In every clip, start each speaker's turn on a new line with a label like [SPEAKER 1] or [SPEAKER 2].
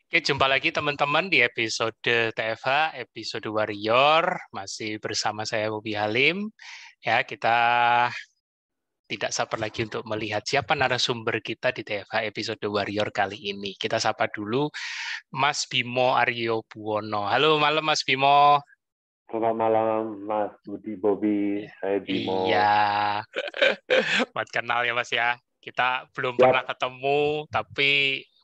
[SPEAKER 1] Oke, jumpa lagi teman-teman di episode TFH, episode Warrior. Masih bersama saya Bobi Halim. Ya, kita tidak sabar lagi untuk melihat siapa narasumber kita di TFH episode Warrior kali ini. Kita sapa dulu Mas Bimo Aryo Buwono. Halo malam Mas Bimo.
[SPEAKER 2] Selamat malam, Mas Budi Bobi. Saya
[SPEAKER 1] Iya,
[SPEAKER 2] Bimo.
[SPEAKER 1] buat kenal ya Mas ya. Kita belum pernah
[SPEAKER 2] Yap,
[SPEAKER 1] ketemu, tapi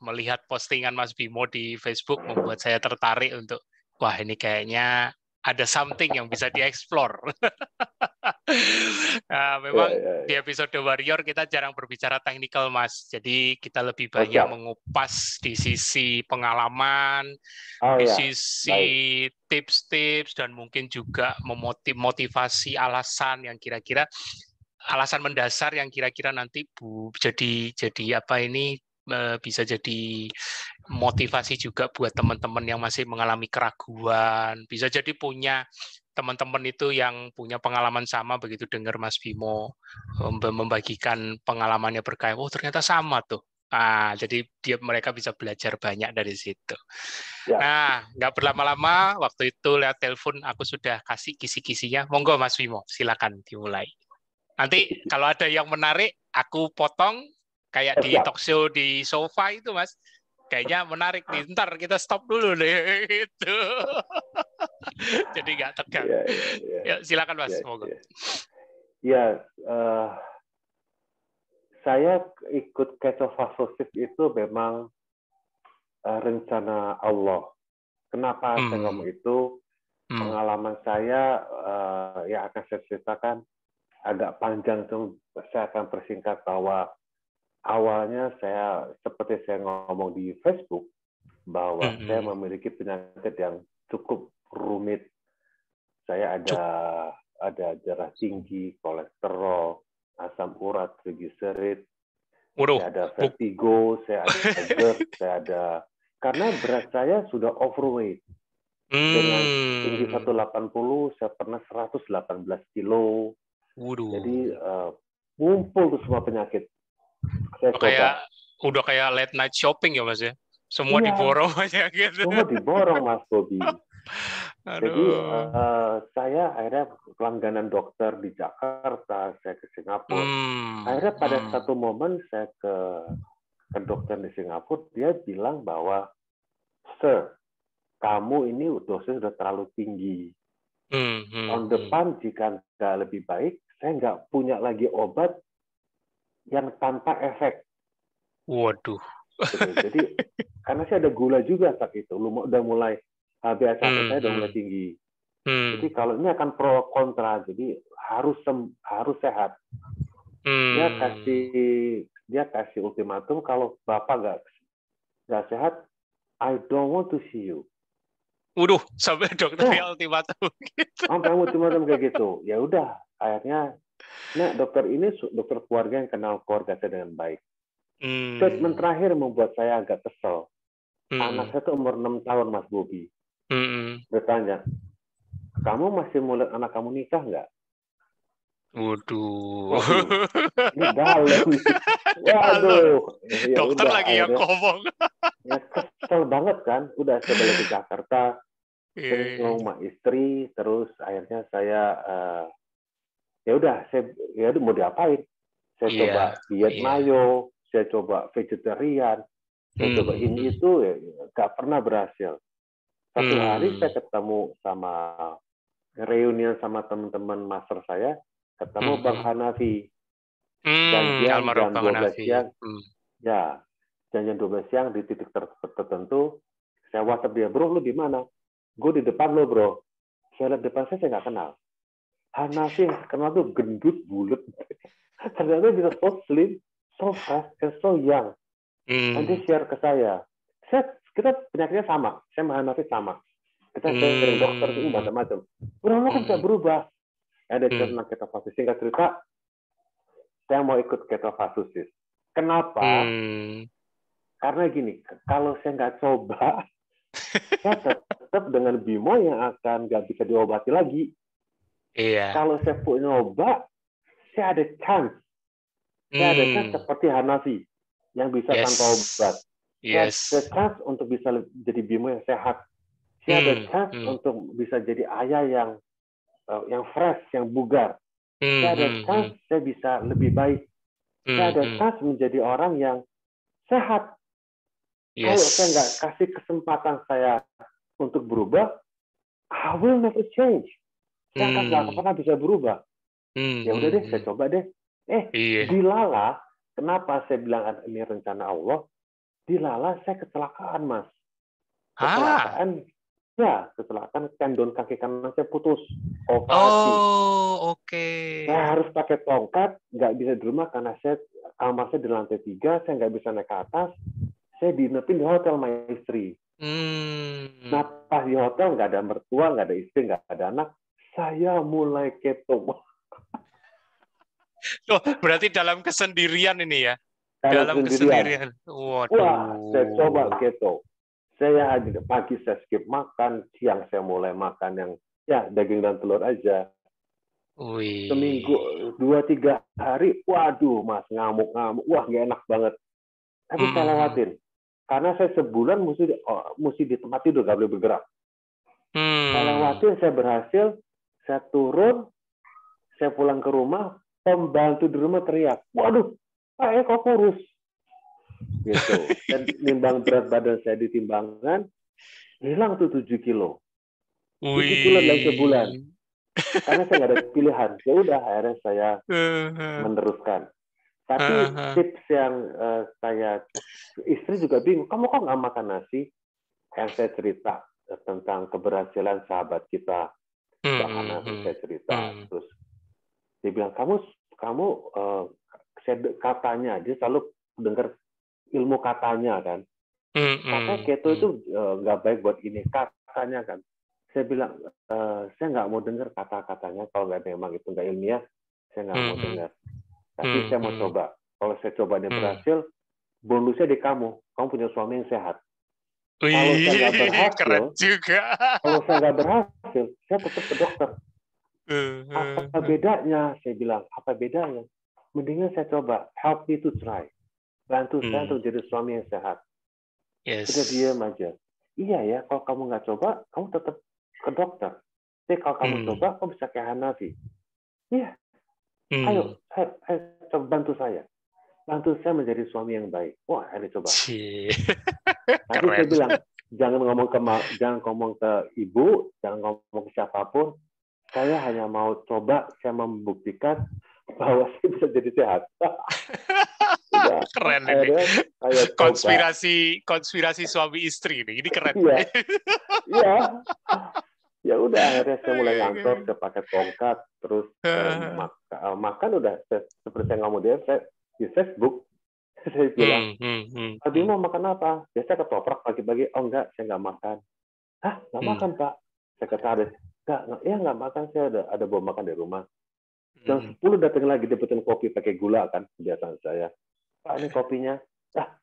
[SPEAKER 1] melihat postingan Mas Bimo di Facebook membuat saya tertarik untuk, wah ini kayaknya ada something yang bisa dieksplor. Nah,
[SPEAKER 2] ya,
[SPEAKER 1] memang
[SPEAKER 2] ya,
[SPEAKER 1] di
[SPEAKER 2] ya.
[SPEAKER 1] episode Warrior kita jarang berbicara teknikal, Mas. Jadi kita lebih
[SPEAKER 2] Oh,
[SPEAKER 1] banyak
[SPEAKER 2] siap.
[SPEAKER 1] mengupas di sisi pengalaman,
[SPEAKER 2] Oh
[SPEAKER 1] di
[SPEAKER 2] ya,
[SPEAKER 1] sisi
[SPEAKER 2] baik.
[SPEAKER 1] tips-tips, dan mungkin juga memotivasi alasan yang kira-kira alasan mendasar yang kira-kira nanti jadi apa ini bisa jadi motivasi juga buat teman-teman yang masih mengalami keraguan. Bisa jadi punya teman-teman itu yang punya pengalaman sama begitu dengar Mas Bimo membagikan pengalamannya berkaya. Oh, ternyata sama tuh. Ah, jadi mereka bisa belajar banyak dari situ.
[SPEAKER 2] Ya,
[SPEAKER 1] Nah, nggak berlama-lama, waktu itu lewat telepon aku sudah kasih kisi-kisinya. Monggo Mas Bimo, silakan dimulai. Nanti kalau ada yang menarik, aku potong kayak
[SPEAKER 2] oh,
[SPEAKER 1] di
[SPEAKER 2] siap.
[SPEAKER 1] talk show di sofa itu, Mas. Kayaknya menarik nih. Ntar kita stop dulu deh. Itu. Jadi nggak tegang.
[SPEAKER 2] Ya, ya, ya,
[SPEAKER 1] Ya, silakan, Mas.
[SPEAKER 2] ya,
[SPEAKER 1] Monggo.
[SPEAKER 2] ya. Ya, saya ikut ketofastosis itu memang rencana Allah. Kenapa saya
[SPEAKER 1] Hmm.
[SPEAKER 2] ngomong itu?
[SPEAKER 1] Hmm.
[SPEAKER 2] Pengalaman saya yang akan saya ceritakan agak panjang, tuh. Saya akan persingkat bahwa awalnya saya seperti saya ngomong di Facebook bahwa saya
[SPEAKER 1] Hmm.
[SPEAKER 2] memiliki penyakit yang cukup rumit. Saya
[SPEAKER 1] Cuk.
[SPEAKER 2] ada darah tinggi, kolesterol, asam urat, trigliserid,
[SPEAKER 1] Waduh.
[SPEAKER 2] saya ada
[SPEAKER 1] Buk.
[SPEAKER 2] vertigo, saya ada GERD, saya ada karena berat saya sudah overweight. Dengan tinggi
[SPEAKER 1] Hmm.
[SPEAKER 2] 180, saya pernah 118 kilo. Jadi
[SPEAKER 1] Waduh.
[SPEAKER 2] ngumpul tuh semua penyakit. Saya
[SPEAKER 1] Udah kayak
[SPEAKER 2] coba.
[SPEAKER 1] udah kayak late night shopping ya, Mas ya. Semua
[SPEAKER 2] Iya,
[SPEAKER 1] diborong aja gitu.
[SPEAKER 2] semua diborong, Mas Bobi. Jadi
[SPEAKER 1] Aduh.
[SPEAKER 2] saya akhirnya pelangganan dokter di Jakarta, saya ke Singapura.
[SPEAKER 1] Hmm.
[SPEAKER 2] Akhirnya pada
[SPEAKER 1] Hmm.
[SPEAKER 2] satu momen saya ke dokter di Singapura, dia bilang bahwa, Sir, kamu ini dosisnya sudah terlalu tinggi.
[SPEAKER 1] Hmm. Hmm.
[SPEAKER 2] Tahun
[SPEAKER 1] Hmm.
[SPEAKER 2] depan jika nggak lebih baik, saya nggak punya lagi obat yang tanpa efek.
[SPEAKER 1] Waduh.
[SPEAKER 2] Gitu. Jadi karena saya ada gula juga saat itu, udah mulai HbA1c
[SPEAKER 1] Hmm.
[SPEAKER 2] saya udah mulai
[SPEAKER 1] Hmm.
[SPEAKER 2] tinggi. Jadi
[SPEAKER 1] Hmm.
[SPEAKER 2] kalau ini akan pro kontra, jadi harus sehat. Dia
[SPEAKER 1] Hmm.
[SPEAKER 2] kasih dia kasih ultimatum kalau bapak nggak sehat, I don't want to see you.
[SPEAKER 1] Waduh, sampai dokternya
[SPEAKER 2] Nah,
[SPEAKER 1] ultimatum gitu.
[SPEAKER 2] sampai ultimatum kayak gitu. Ya udah, akhirnya, nah dokter ini dokter keluarga yang kenal keluarga saya dengan baik. Statement
[SPEAKER 1] Hmm.
[SPEAKER 2] terakhir membuat saya agak kesel. Anak
[SPEAKER 1] Hmm.
[SPEAKER 2] saya tuh umur 6 tahun, Mas Bobi.
[SPEAKER 1] Hmm.
[SPEAKER 2] Bertanya, kamu masih mau lihat anak kamu nikah nggak?
[SPEAKER 1] Waduh.
[SPEAKER 2] Waduh, ini dalam.
[SPEAKER 1] Dalam.
[SPEAKER 2] Waduh, ya
[SPEAKER 1] Dokter
[SPEAKER 2] udah
[SPEAKER 1] lagi yang
[SPEAKER 2] akhirnya
[SPEAKER 1] ngomong.
[SPEAKER 2] ya kesel banget kan. Udah saya balik ke Jakarta, saya
[SPEAKER 1] Iya.
[SPEAKER 2] ngomong sama istri, terus akhirnya saya ya udah saya ya udah mau diapain? Saya
[SPEAKER 1] Iya.
[SPEAKER 2] coba diet
[SPEAKER 1] Iya.
[SPEAKER 2] mayo, saya coba vegetarian, saya coba
[SPEAKER 1] Hmm.
[SPEAKER 2] ini itu, ya nggak pernah berhasil. Satu hari
[SPEAKER 1] Hmm.
[SPEAKER 2] saya ketemu sama reunian sama teman-teman master saya, ketemu Bang
[SPEAKER 1] Hmm.
[SPEAKER 2] Hanafi,
[SPEAKER 1] Hmm.
[SPEAKER 2] janjian
[SPEAKER 1] Almarhum
[SPEAKER 2] jam
[SPEAKER 1] Bang
[SPEAKER 2] 12
[SPEAKER 1] Hanafi.
[SPEAKER 2] siang,
[SPEAKER 1] Hmm.
[SPEAKER 2] ya, janjian 12 siang di titik tertentu, saya WhatsApp dia, bro, lu di mana? Gue di depan lo, bro. Saya lihat depan saya nggak kenal. Hanafi yang kenal tuh gendut, bulat. Ternyata bisa so slim, so fresh, and so young. Nanti
[SPEAKER 1] Hmm.
[SPEAKER 2] share ke saya. Kita penyakitnya sama, saya sama Hanafi sama. Kita sering dokter itu
[SPEAKER 1] Hmm.
[SPEAKER 2] macam-macam. Udah lo kan bisa
[SPEAKER 1] Hmm.
[SPEAKER 2] berubah. Ada cerita
[SPEAKER 1] Hmm.
[SPEAKER 2] tentang ketofastosis. Singkat cerita, saya mau ikut ketofastosis. Kenapa?
[SPEAKER 1] Hmm.
[SPEAKER 2] Karena gini, kalau saya nggak coba, saya tetap dengan Bimo yang akan nggak bisa diobati lagi.
[SPEAKER 1] Iya.
[SPEAKER 2] Kalau saya punya obat, saya ada chance. Saya ada chance
[SPEAKER 1] Hmm.
[SPEAKER 2] seperti Hanafi yang bisa tanpa
[SPEAKER 1] Yes.
[SPEAKER 2] obat. Saya
[SPEAKER 1] Yes.
[SPEAKER 2] ada chance untuk bisa jadi bimo yang sehat. Saya ada chance untuk bisa jadi ayah yang fresh, yang bugar. Saya ada chance saya bisa lebih baik. Saya ada chance menjadi orang yang sehat.
[SPEAKER 1] Yes.
[SPEAKER 2] Kalau saya nggak kasih kesempatan saya untuk berubah, I will never change. Saya akan nggak pernah bisa berubah. Ya udah deh, saya coba deh.
[SPEAKER 1] Iya.
[SPEAKER 2] Dilala, kenapa saya bilang ini rencana Allah? Dilala saya kecelakaan, Mas. Kecelakaan tendon kaki kanan saya putus. Operasi.
[SPEAKER 1] Oh, oke.
[SPEAKER 2] Saya harus pakai tongkat, nggak bisa di rumah karena kamar saya di lantai 3, saya nggak bisa naik ke atas. Saya dinepin di hotel sama istri. Nah, pas di hotel nggak ada mertua, nggak ada istri, nggak ada anak. Saya mulai keto.
[SPEAKER 1] Oh, berarti dalam kesendirian ini ya?
[SPEAKER 2] Dalam kesendirian.
[SPEAKER 1] Waduh.
[SPEAKER 2] Wah, saya coba keto. Saya pagi saya skip makan, siang saya mulai makan yang daging dan telur aja.
[SPEAKER 1] Wih.
[SPEAKER 2] Seminggu 2-3 hari, waduh Mas, ngamuk-ngamuk. Wah, nggak enak banget. Tapi saya lewatin. Karena saya sebulan mesti di tempat tidur, nggak boleh bergerak. Saya lewatin, saya berhasil, saya turun, saya pulang ke rumah, pembantu di rumah teriak, waduh, Pak kok kurus? Gitu. Dan nimbang berat badan saya ditimbangkan, hilang tuh 7 kilo. 7 kilo dalam sebulan. Karena saya nggak ada pilihan. Ya udah, akhirnya saya meneruskan. Tapi tips yang istri juga bingung, kamu kok nggak makan nasi? Yang saya cerita tentang keberhasilan sahabat kita, karena saya cerita. Terus dia bilang, kamu katanya, dia selalu dengar ilmu katanya kan. Katanya keto itu nggak baik buat ini, katanya kan. Saya bilang, saya nggak mau dengar kata-katanya, kalau nggak memang itu nggak ilmiah, saya nggak mau dengar. Tapi saya mau coba. Kalau saya coba dia berhasil, bonusnya di kamu punya suami yang sehat. Kalau saya nggak berhasil,
[SPEAKER 1] keren juga.
[SPEAKER 2] Kalau saya nggak berhasil, saya tetap ke dokter. Apa bedanya? Saya bilang, apa bedanya? Mendingan saya coba, help me to try. Bantu saya untuk jadi suami yang sehat.
[SPEAKER 1] Yes.
[SPEAKER 2] Udah diam aja. Iya ya, kalau kamu nggak coba, kamu tetap ke dokter. Tapi kalau kamu coba, kamu bisa kayak Hanafi. Iya. Ayo, coba bantu saya. Bantu saya menjadi suami yang baik. Wah, ini coba. Tapi saya bilang, jangan ngomong ke ibu, jangan ngomong ke siapapun. Saya hanya mau coba, saya membuktikan bahwa saya bisa jadi sehat.
[SPEAKER 1] Keren ini. Konspirasi suami istri ini keren.
[SPEAKER 2] Iya. Ya udah, akhirnya saya mulai ngantor, saya pakai tongkat, terus makan udah seperti saya ngomong dia, saya di Facebook saya bilang, Abi mau makan apa? Biasa ketoprak pagi-pagi. Oh enggak, saya nggak makan. Hah, nggak makan Pak? Sekretaris, nggak makan, saya ada bawa makan di rumah. Jam 10 datang lagi, dia pesan kopi pakai gula kan, kebiasaan saya. Pak, ini kopinya.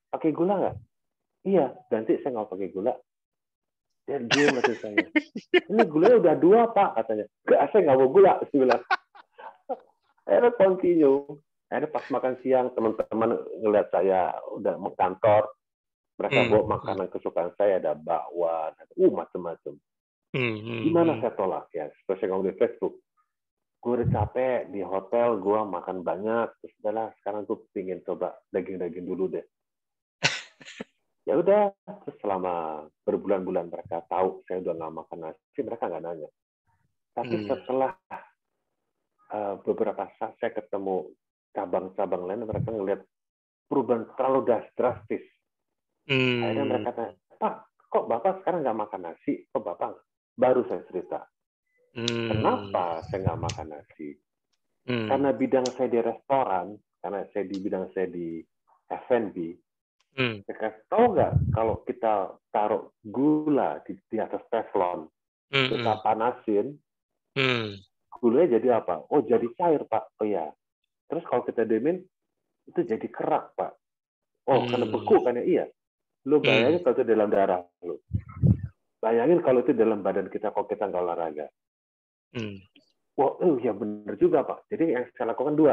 [SPEAKER 2] Pakai gula nggak? Iya, ganti saya nggak pakai gula. Dia masih saya. Ini gulanya udah 2 Pak, katanya. Saya nggak mau gula, saya bilang. Akhirnya continue. Akhirnya pas makan siang, teman-teman ngeliat saya udah mau kantor, mereka bawa makanan kesukaan saya, ada bakwan, macam-macam. Gimana saya tolak ya? Seperti saya ngomong di Facebook. Gue udah capek di hotel, gue makan banyak. Terus udahlah, sekarang gue pengen coba daging-daging dulu deh. Ya udah, terus selama berbulan-bulan mereka tahu saya udah nggak makan nasi, mereka nggak nanya. Tapi setelah beberapa saat saya ketemu cabang-cabang lain, mereka ngelihat perubahan terlalu drastis. Akhirnya mereka tanya, Pak, kok Bapak sekarang nggak makan nasi? Kok Bapak? Baru saya cerita. Kenapa saya nggak makan nasi? Karena bidang saya di restoran, karena saya di bidang saya di F&B, tahu nggak kalau kita taruh gula di atas teflon, kita panasin, gulanya jadi apa? Oh, jadi cair, Pak. Oh ya. Terus kalau kita diemin, itu jadi kerak, Pak. Oh, karena beku kan ya? Iya. Lu bayangin kalau itu dalam darah lu. Bayangin kalau itu dalam badan kita, kalau kita nggak olahraga. Wah, ya benar juga, Pak. Jadi yang saya lakukan 2.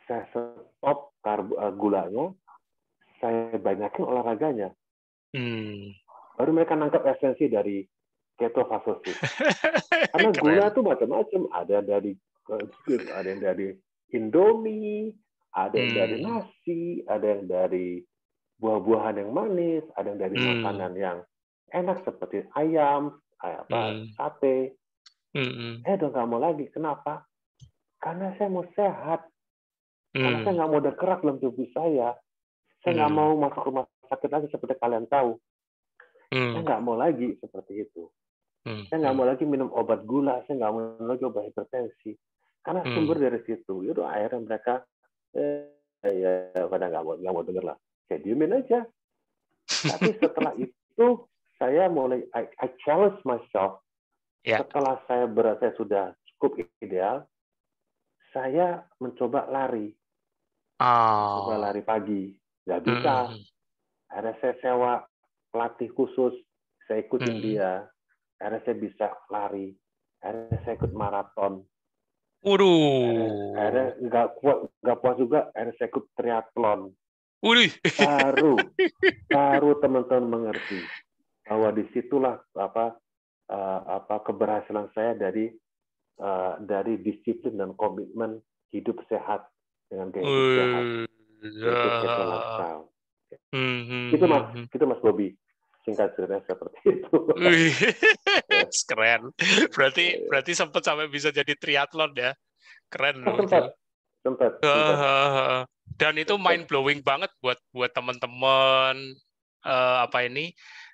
[SPEAKER 2] Saya stop gulanya, saya banyakin olahraganya. Baru mereka nangkap esensi dari ketofastosis. Karena
[SPEAKER 1] Keren.
[SPEAKER 2] gula itu macam-macam. Ada yang dari Indomie, ada yang dari nasi, ada yang dari buah-buahan yang manis, ada yang dari makanan yang enak seperti ayam, sate. Saya udah nggak mau lagi. Kenapa? Karena saya mau sehat. Karena saya nggak mau ada kerak dalam tubuh saya. Saya nggak mau masuk rumah sakit lagi seperti kalian tahu. Saya nggak mau lagi seperti itu. Saya nggak mau lagi minum obat gula. Saya nggak mau lagi obat hipertensi. Karena sumber dari situ. Itu akhirnya mereka ya pada nggak mau denger lah. Saya diemin aja. Tapi setelah itu saya mulai I challenge myself. Setelah saya berasa sudah cukup ideal, saya mencoba lari. Mencoba lari pagi. Nggak bisa. Akhirnya saya sewa pelatih khusus. Saya ikutin dia. Akhirnya saya bisa lari. Akhirnya saya ikut maraton. Akhirnya nggak puas juga. Akhirnya saya ikut triathlon. Baru teman-teman mengerti bahwa disitulah keberhasilan saya dari disiplin dan komitmen hidup sehat dengan gaya hidup sehat, yaitu keto lifestyle. Itu Mas Bobby, singkat ceritanya seperti itu.
[SPEAKER 1] Keren. Berarti sempat sampai bisa jadi triathlon ya. Keren loh itu.
[SPEAKER 2] Sempat.
[SPEAKER 1] Dan itu mind blowing banget buat teman-teman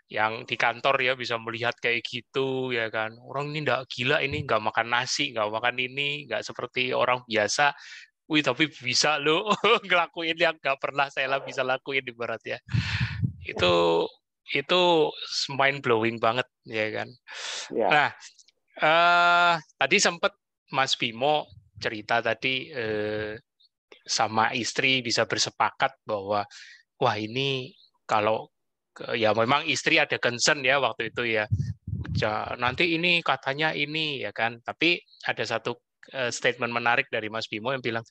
[SPEAKER 1] yang di kantor ya bisa melihat kayak gitu ya kan. Orang ini nggak gila, ini nggak makan nasi, nggak makan ini, nggak seperti orang biasa. Wih, tapi bisa loh ngelakuin yang nggak pernah saya bisa lakuin ibarat ya. Itu mind blowing banget ya kan. Nah, tadi sempat Mas Bimo cerita tadi sama istri bisa bersepakat bahwa wah ini kalau ya memang istri ada concern ya waktu itu ya. Nanti ini katanya ini ya kan. Tapi ada satu statement menarik dari Mas Bimo yang bilang,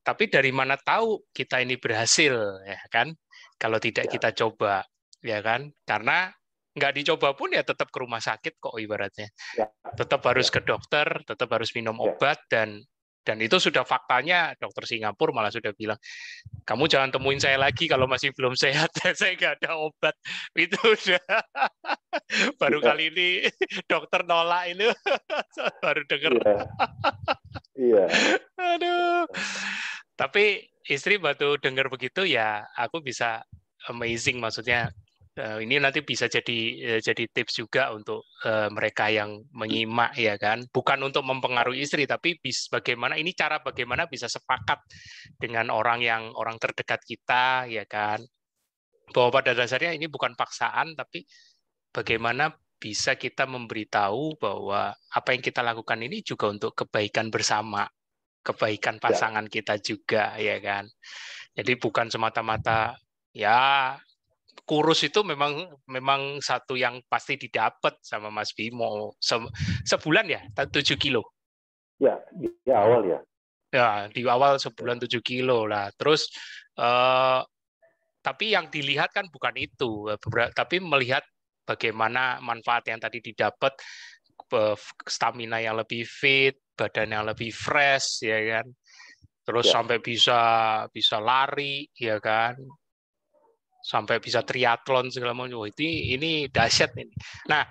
[SPEAKER 1] tapi dari mana tahu kita ini berhasil ya kan? Kalau tidak kita coba ya kan? Karena nggak dicoba pun ya tetap ke rumah sakit kok ibaratnya. Tetap harus ke dokter, tetap harus minum obat dan itu sudah faktanya dokter Singapura malah sudah bilang, kamu jangan temuin saya lagi kalau masih belum sehat, saya nggak ada obat. Itu udah baru kali ini dokter nolak itu baru dengar.
[SPEAKER 2] Iya.
[SPEAKER 1] Aduh. Tapi istri baru dengar begitu ya, aku bisa amazing maksudnya. Ini nanti bisa jadi tips juga untuk mereka yang menyimak ya kan, bukan untuk mempengaruhi istri tapi bagaimana bisa sepakat dengan orang terdekat kita ya kan, bahwa pada dasarnya ini bukan paksaan tapi bagaimana bisa kita memberitahu bahwa apa yang kita lakukan ini juga untuk kebaikan bersama, kebaikan pasangan kita juga ya kan. Jadi bukan semata-mata ya kurus itu memang satu yang pasti didapat sama Mas Bimo. Sebulan ya 7 kilo.
[SPEAKER 2] Ya, di awal ya.
[SPEAKER 1] Ya, di awal sebulan 7 kilo lah. Terus tapi yang dilihat kan bukan itu, tapi melihat bagaimana manfaat yang tadi didapat, stamina yang lebih fit, badan yang lebih fresh ya kan. Terus sampai bisa lari ya kan. Sampai bisa triathlon segala macam. Ini dahsyat ini. Nah,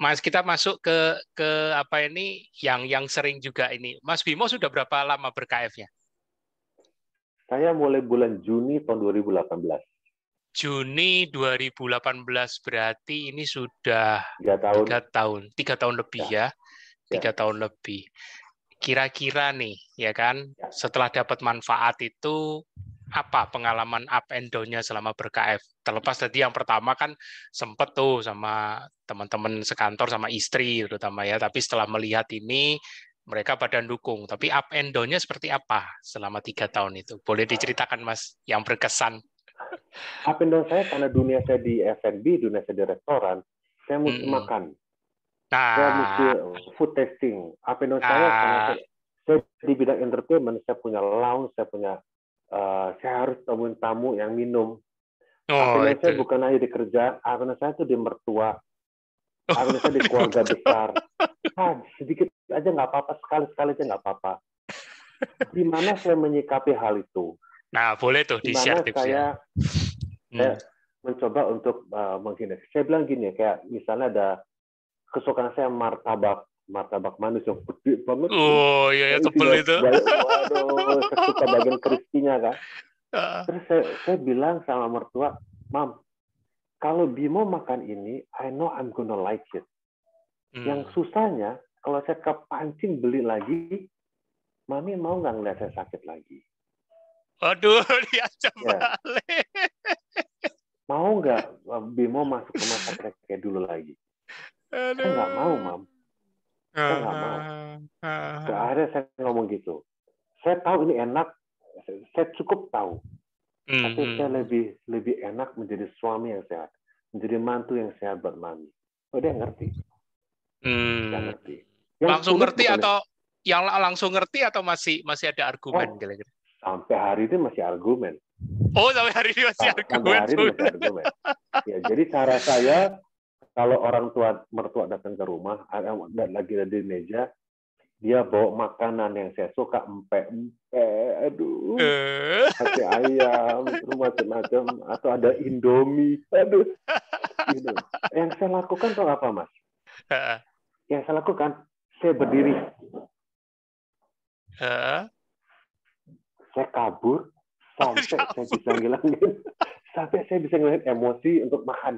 [SPEAKER 1] Mas, kita masuk ke apa ini yang sering juga ini. Mas Bimo sudah berapa lama ber-KF-nya?
[SPEAKER 2] Saya mulai bulan Juni tahun 2018.
[SPEAKER 1] Juni 2018 berarti ini sudah 3 tahun lebih ya. 3 tahun lebih. Kira-kira nih, ya kan, setelah dapat manfaat itu apa pengalaman up and down-nya selama ber-KF? Terlepas tadi yang pertama kan sempet tuh sama teman-teman sekantor sama istri terutama ya, tapi setelah melihat ini mereka pada dukung. Tapi up and down-nya seperti apa selama 3 tahun itu? Boleh diceritakan Mas yang berkesan?
[SPEAKER 2] Up and down saya karena dunia saya di F&B, dunia saya di restoran, saya mesti makan. Saya mesti food testing. Up and down saya karena saya di bidang entertainment, saya punya lounge, saya harus temuin tamu yang minum.
[SPEAKER 1] Oh,
[SPEAKER 2] Happiness saya
[SPEAKER 1] itu.
[SPEAKER 2] bukan hanya di kerjaan, happiness saya itu di mertua, happiness saya di keluarga besar. Sedikit aja nggak apa-apa, sekali-sekali aja nggak apa-apa. Gimana saya menyikapi hal itu?
[SPEAKER 1] Nah, boleh tuh di-share
[SPEAKER 2] Gimana
[SPEAKER 1] tipsnya.
[SPEAKER 2] saya mencoba untuk menghindari. Saya bilang gini, kayak misalnya ada kesukaan saya martabak manis yang gede banget.
[SPEAKER 1] Oh, iya, tebel
[SPEAKER 2] Isinya
[SPEAKER 1] itu.
[SPEAKER 2] banyak, waduh, saya suka bagian crispy-nya kan.
[SPEAKER 1] Ah.
[SPEAKER 2] Terus saya bilang sama mertua, Mam, kalau Bimo makan ini, I know I'm gonna like it. Yang susahnya, kalau saya kepancing beli lagi, Mami mau nggak ngeliat saya sakit lagi?
[SPEAKER 1] Aduh, diajak
[SPEAKER 2] Ya,
[SPEAKER 1] balik.
[SPEAKER 2] mau nggak Bimo masuk rumah sakit kayak dulu lagi? Saya nggak mau,
[SPEAKER 1] Aduh.
[SPEAKER 2] Mam. Saya nggak mau. Akhirnya saya ngomong gitu. Saya tahu ini enak, saya cukup tahu. Tapi saya lebih enak menjadi suami yang sehat, menjadi mantu yang sehat buat Mami. Oh, dia ngerti. Dia ngerti. Yang
[SPEAKER 1] Langsung
[SPEAKER 2] sulit
[SPEAKER 1] ngerti
[SPEAKER 2] bukan
[SPEAKER 1] atau yang langsung ngerti atau masih ada argumen kira-kira?
[SPEAKER 2] Sampai hari ini masih argumen.
[SPEAKER 1] Oh, sampai hari ini masih
[SPEAKER 2] Sampai
[SPEAKER 1] argumen.
[SPEAKER 2] hari ini masih argumen. Ya, jadi cara saya kalau orang tua mertua datang ke rumah, dan lagi ada di meja, dia bawa makanan yang saya suka, aduh, sate ayam, macam-macam, atau ada Indomie, aduh, gitu. Yang saya lakukan tuh apa, Mas? Yang saya lakukan, saya berdiri, saya kabur sampai saya bisa ngilangin, sampai saya bisa ngilangin emosi untuk makan.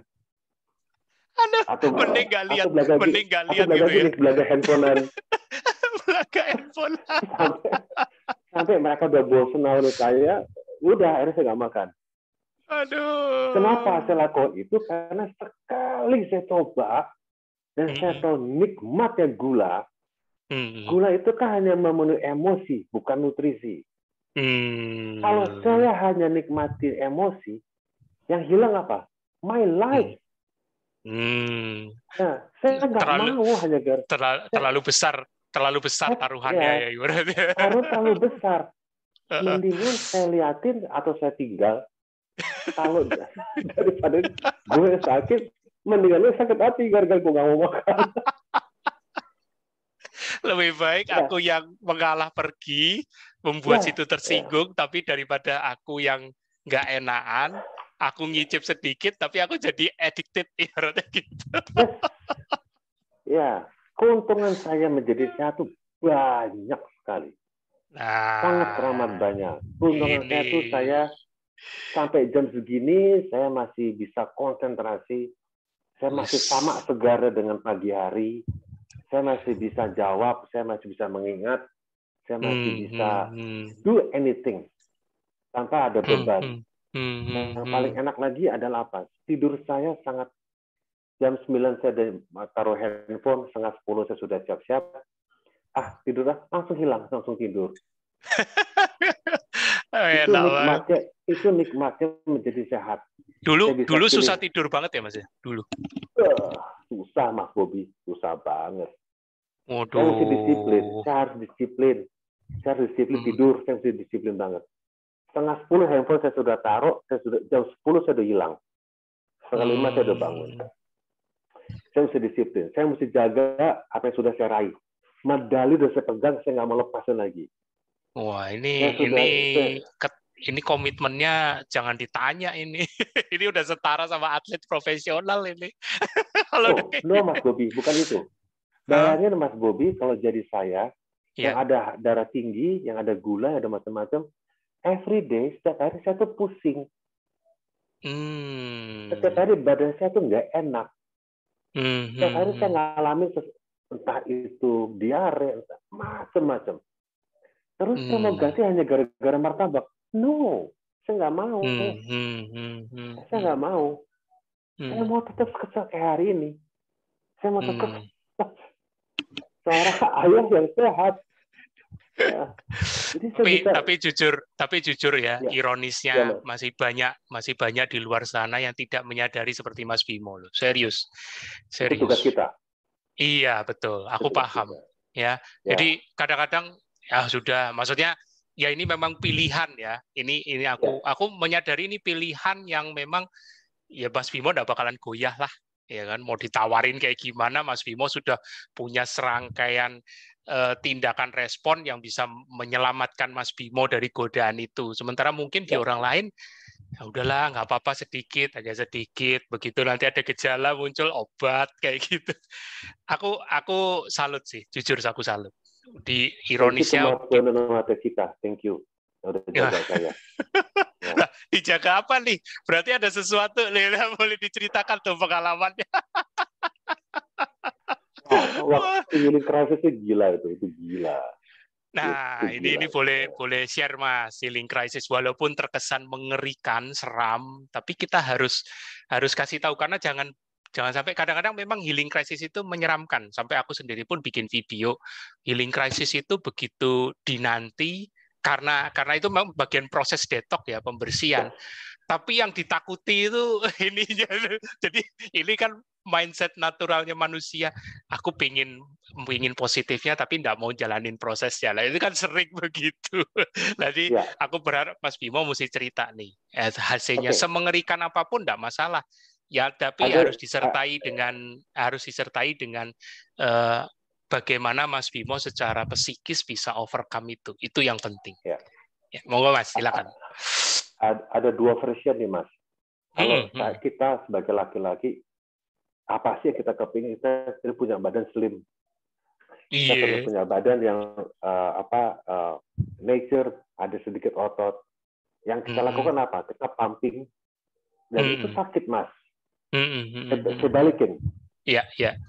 [SPEAKER 1] Aduh,
[SPEAKER 2] Atau
[SPEAKER 1] mending nggak lihat
[SPEAKER 2] belaga
[SPEAKER 1] gitu ya.
[SPEAKER 2] belaga handphonean.
[SPEAKER 1] Belaga handphone.
[SPEAKER 2] Sampai mereka udah bosan sama saya, udah akhirnya saya nggak makan.
[SPEAKER 1] Aduh.
[SPEAKER 2] Kenapa saya lakukan itu? Karena sekali saya coba dan saya tahu nikmatnya gula. Gula itu kan hanya memenuhi emosi, bukan nutrisi. Kalau saya hanya nikmati emosi, yang hilang apa? My life. Nah, saya nggak mau hanya
[SPEAKER 1] terlalu besar taruhannya ya ibaratnya.
[SPEAKER 2] Terlalu besar. Mendingan saya liatin atau saya tinggal. Kalau daripada gue sakit, mendingan lu sakit hati gara-gara gue nggak mau makan.
[SPEAKER 1] Lebih baik aku yang mengalah pergi, membuat situ tersinggung, tapi daripada aku yang nggak enakan, aku ngicip sedikit, tapi aku jadi addicted, ibaratnya gitu.
[SPEAKER 2] Ya, keuntungan saya menjadi sehat itu banyak sekali. Sangat teramat banyak. Keuntungan saya itu saya sampai jam segini, saya masih bisa konsentrasi, saya masih sama segar dengan pagi hari, saya masih bisa jawab, saya masih bisa mengingat, saya masih bisa do anything tanpa ada beban. Yang paling enak lagi adalah apa? Tidur saya sangat, jam 9 saya taruh handphone, setengah 10 saya sudah siap-siap, tidur langsung hilang, langsung tidur. Itu nikmatnya menjadi sehat.
[SPEAKER 1] Dulu susah tidur banget ya Mas ya? Dulu.
[SPEAKER 2] Susah Mas Bobi, susah banget.
[SPEAKER 1] Waduh.
[SPEAKER 2] Saya mesti disiplin, saya harus disiplin tidur, saya mesti disiplin banget. Setengah 10 handphone saya sudah taruh, jam 10 saya sudah hilang. Setengah 5 saya sudah bangun. Saya mesti disiplin, saya mesti jaga apa yang sudah saya raih. Medali sudah saya pegang, saya nggak mau lepaskan lagi.
[SPEAKER 1] Wah, ini komitmennya jangan ditanya ini. Ini udah setara sama atlet profesional ini.
[SPEAKER 2] Mas Bobi, bukan itu. Bayangin Mas Bobi, kalau jadi saya, yang ada darah tinggi, yang ada gula, yang ada macam-macam, every day, setiap hari saya tuh pusing. Setiap hari badan saya tuh nggak enak. Setiap hari saya ngalamin entah itu diare, entah macam-macam. Terus saya mau ganti hanya gara-gara martabak. No, saya nggak mau. Saya nggak mau. Saya mau tetap kecil kayak hari ini. Saya mau tetap seorang ayah yang sehat.
[SPEAKER 1] Tapi jujur ya, ironisnya masih banyak di luar sana yang tidak menyadari seperti Mas Bimo loh. Serius.
[SPEAKER 2] Itu tugas kita.
[SPEAKER 1] Iya betul, aku paham. Ya, jadi kadang-kadang ya sudah, maksudnya ya ini memang pilihan ya. Ini aku menyadari ini pilihan yang memang ya Mas Bimo nggak bakalan goyah lah, ya kan? Mau ditawarin kayak gimana, Mas Bimo sudah punya serangkaian tindakan respon yang bisa menyelamatkan Mas Bimo dari godaan itu. Sementara mungkin di orang lain, ya udahlah nggak apa-apa sedikit aja sedikit. Begitu nanti ada gejala muncul obat kayak gitu. Aku salut sih, jujur aku salut. Di
[SPEAKER 2] Thank you
[SPEAKER 1] ironisnya,
[SPEAKER 2] kemampuan dan mata kita. Thank you. Udah jaga saya.
[SPEAKER 1] Nah, dijaga apa nih? Berarti ada sesuatu nih, boleh diceritakan tuh pengalamannya.
[SPEAKER 2] Nah, waktu healing crisis itu gila itu gila.
[SPEAKER 1] Nah,
[SPEAKER 2] Itu
[SPEAKER 1] ini
[SPEAKER 2] gila.
[SPEAKER 1] boleh share Mas, healing crisis walaupun terkesan mengerikan, seram, tapi kita harus kasih tahu karena jangan sampai kadang-kadang memang healing crisis itu menyeramkan. Sampai aku sendiri pun bikin video healing crisis itu begitu dinanti karena itu memang bagian proses detox ya, pembersihan. Tapi yang ditakuti itu ininya. Jadi ini kan mindset naturalnya manusia. Aku pingin positifnya tapi nggak mau jalanin prosesnya. Nah, itu kan sering begitu. Jadi aku berharap Mas Bimo mesti cerita nih hasilnya. Semengerikan apapun nggak masalah. Ya, tapi harus disertai dengan bagaimana Mas Bimo secara psikis bisa overcome itu. Itu yang penting. Ya, monggo Mas, silakan.
[SPEAKER 2] Ada dua versi nih Mas. Kalau kita sebagai laki-laki, apa sih yang kita kepingin? Kita punya badan slim. Kita punya badan yang nature, ada sedikit otot. Yang kita lakukan apa? Kita pumping, dan itu sakit Mas. Sebalikin.
[SPEAKER 1] Iya, iya.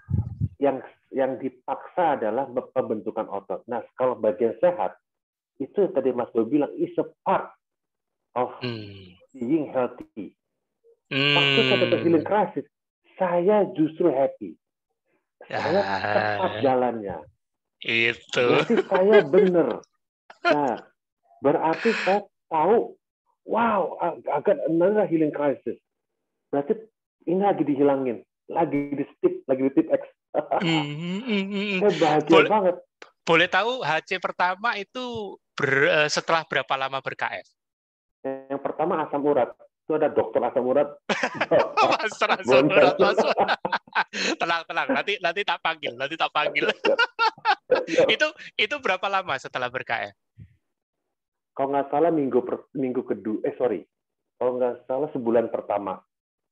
[SPEAKER 2] Yang dipaksa adalah pembentukan otot. Nah, kalau bagian sehat, itu tadi Mas Boy bilang, is a part of being healthy. Waktu saya dapat healing crisis, saya justru happy. Saya tepat jalannya.
[SPEAKER 1] Itu.
[SPEAKER 2] Berarti saya benar. Nah, berarti saya tahu, wow, agak another healing crisis. Berarti ini lagi dihilangin, lagi di tip X. Saya bahagia banget.
[SPEAKER 1] Boleh tahu HC pertama itu setelah berapa lama ber-KF?
[SPEAKER 2] Yang pertama asam urat. Itu ada dokter asam urat.
[SPEAKER 1] Master asam urat. Tenang. Nanti tak panggil. Itu berapa lama setelah ber-KF?
[SPEAKER 2] Kalau nggak salah minggu kedua. Kalau nggak salah sebulan pertama.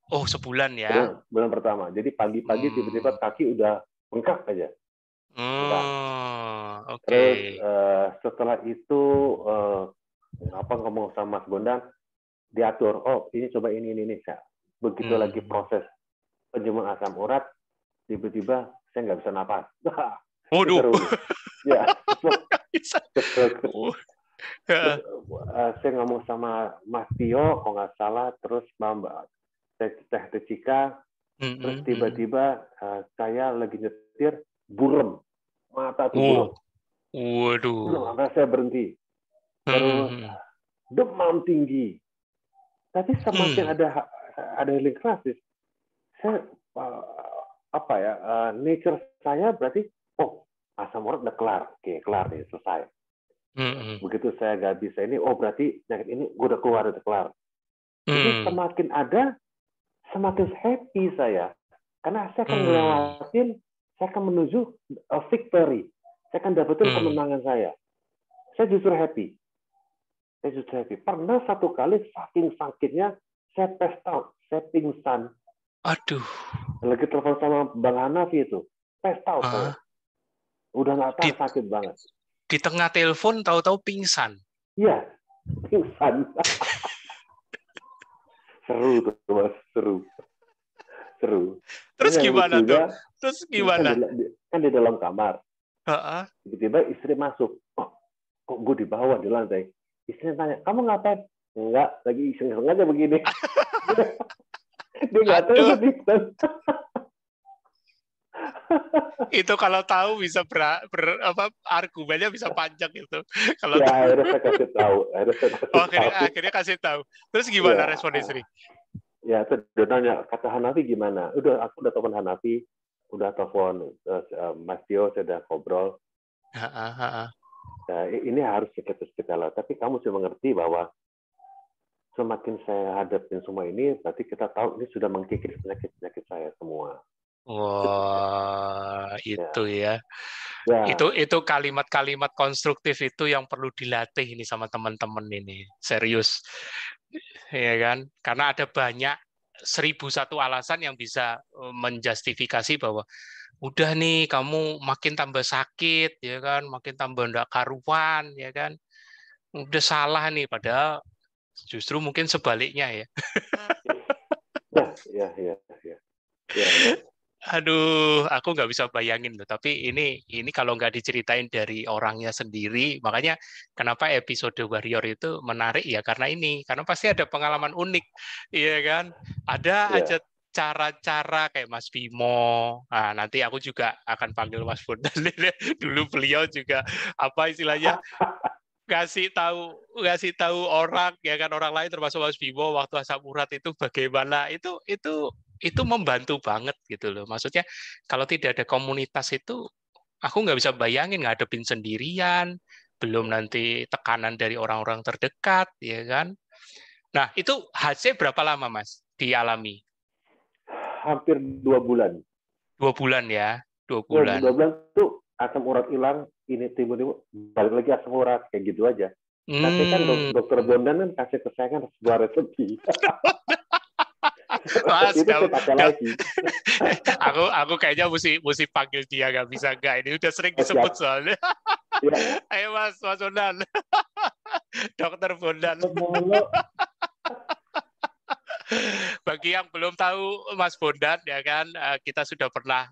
[SPEAKER 1] Oh, sebulan ya?
[SPEAKER 2] Bulan pertama. Jadi pagi-pagi tiba-tiba kaki udah bengkak aja.
[SPEAKER 1] Oke.
[SPEAKER 2] Terus setelah itu ngomong sama Mas Bondan, diatur. Oh, ini coba ini. Begitu lagi proses penjemuran asam urat, tiba-tiba saya nggak bisa napas.
[SPEAKER 1] Waduh.
[SPEAKER 2] Ya. Saya ngomong sama Mas Tio, kalau nggak salah, terus Mbak Teh Cika, terus tiba-tiba saya lagi nyetir, burem, mata tuh burem.
[SPEAKER 1] Waduh.
[SPEAKER 2] Sampai saya berhenti. Terus demam tinggi. Tapi semakin ada healing crisis, saya nature saya berarti, asam urat udah kelar, oke, kelar nih, selesai. Begitu saya nggak bisa ini, berarti penyakit ini gue udah kelar. Jadi semakin ada, semakin happy saya, karena saya akan ngelewatin, saya akan menuju victory, saya akan dapetin kemenangan saya. Saya justru happy. Pernah satu kali saking sakitnya, saya pass out, saya pingsan.
[SPEAKER 1] Aduh.
[SPEAKER 2] Lagi telepon sama Bang Hanafi itu, pass out saya. Udah nggak tahan, sakit banget.
[SPEAKER 1] Di tengah telepon tahu-tahu pingsan.
[SPEAKER 2] Iya, pingsan. Seru tuh, Mas. Seru.
[SPEAKER 1] Terus gimana tuh?
[SPEAKER 2] Kan di dalam kamar. Tiba-tiba istri masuk. Kok gue di bawah di lantai? Istri tanya, kamu ngapain? Enggak, lagi iseng-iseng aja begini. Dia nggak tahu itu.
[SPEAKER 1] Itu kalau tahu bisa argumennya bisa panjang itu. Kalau
[SPEAKER 2] akhirnya saya kasih tahu.
[SPEAKER 1] Akhirnya kasih tahu. Terus gimana respon istri?
[SPEAKER 2] Ya, dia nanya, kata Hanafi gimana? Aku udah telepon Hanafi, udah telepon Mas Tio, saya udah ngobrol. ini harus kita lalui. Tapi kamu sudah mengerti bahwa semakin saya hadapin semua ini, berarti kita tahu ini sudah mengkikis penyakit-penyakit saya semua.
[SPEAKER 1] Wah, itu ya.
[SPEAKER 2] Ya.
[SPEAKER 1] Itu kalimat-kalimat konstruktif itu yang perlu dilatih ini sama teman-teman ini. Serius. Ya kan? Karena ada banyak 1001 alasan yang bisa menjustifikasi bahwa udah nih kamu makin tambah sakit, ya kan? Makin tambah ndak karuan, ya kan? Udah salah nih, padahal justru mungkin sebaliknya ya.
[SPEAKER 2] Ya.
[SPEAKER 1] Aduh, aku nggak bisa bayangin loh. Tapi ini kalau nggak diceritain dari orangnya sendiri, makanya kenapa episode Warrior itu menarik ya karena ini, karena pasti ada pengalaman unik, iya kan? Ada aja cara-cara kayak Mas Bimo. Nah, nanti aku juga akan panggil Mas Bondan. Dulu beliau juga apa istilahnya ngasih tahu orang ya kan, orang lain termasuk Mas Bimo waktu asam urat itu bagaimana, itu membantu banget gitu loh. Maksudnya kalau tidak ada komunitas itu aku nggak bisa bayangin ngadepin sendirian, belum nanti tekanan dari orang-orang terdekat ya kan. Nah itu HC berapa lama Mas dialami?
[SPEAKER 2] Hampir 2 bulan.
[SPEAKER 1] 2 bulan ya, 2
[SPEAKER 2] 2
[SPEAKER 1] bulan.
[SPEAKER 2] bulan tuh asam urat hilang, ini timbul-timbul balik lagi asam urat kayak gitu aja. Tapi kan dokter Bondan kan kasih kesayangan 2 resepi.
[SPEAKER 1] Mas,
[SPEAKER 2] itu saya pakai lagi.
[SPEAKER 1] aku kayaknya mesti panggil dia, nggak bisa nggak, ini udah sering disebut soalnya. Ya. Ayo Mas Bondan. Dokter Bondan. Bagi yang belum tahu Mas Bondan ya kan, kita sudah pernah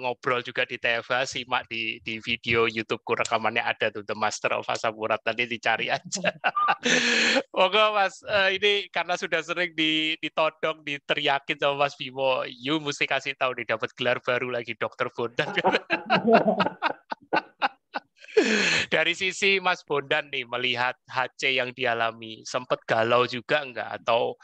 [SPEAKER 1] ngobrol juga di TFH, simak di video YouTube-ku, rekamannya ada tuh, The Master of Asam Urat, nanti dicari aja. Moga Mas, ini karena sudah sering ditodong, diteriakin sama Mas Bimo, you mesti kasih tahu nih, dapat gelar baru lagi, Dokter Bondan. Dari sisi Mas Bondan nih, melihat HC yang dialami, sempat galau juga enggak? Atau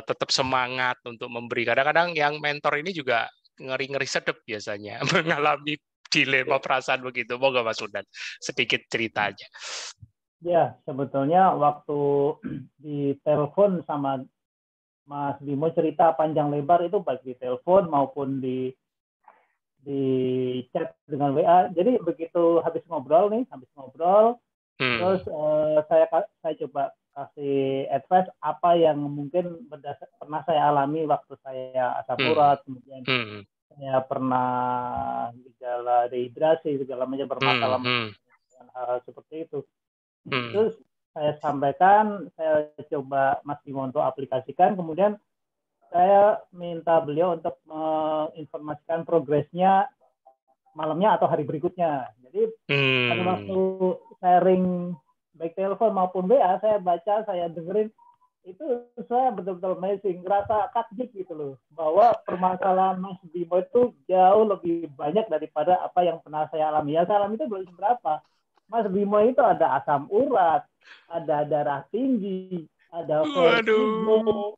[SPEAKER 1] tetap semangat untuk memberi? Kadang-kadang yang mentor ini juga ngeri-ngeri sedep biasanya, mengalami dilema perasaan begitu. Moga Mas Bondan sedikit ceritanya.
[SPEAKER 3] Ya, sebetulnya waktu di telepon sama Mas Bimo cerita panjang lebar itu baik di telepon maupun di chat dengan WA. Jadi begitu habis ngobrol, terus saya coba kasih advice apa yang mungkin pernah saya alami waktu saya asam urat, kemudian saya pernah gejala dehidrasi, segala macam bermasalah dengan hal seperti itu. Terus saya sampaikan, saya coba Mas Bimo untuk aplikasikan, kemudian saya minta beliau untuk menginformasikan progresnya malamnya atau hari berikutnya. Jadi pada waktu sharing baik telepon maupun WA, saya baca, saya dengerin, itu saya betul-betul amazing, ngerasa takjub gitu loh, bahwa permasalahan Mas Bimo itu jauh lebih banyak daripada apa yang pernah saya alami. Ya saya alami itu belum seberapa. Mas Bimo itu ada asam urat, ada darah tinggi, ada vertigo,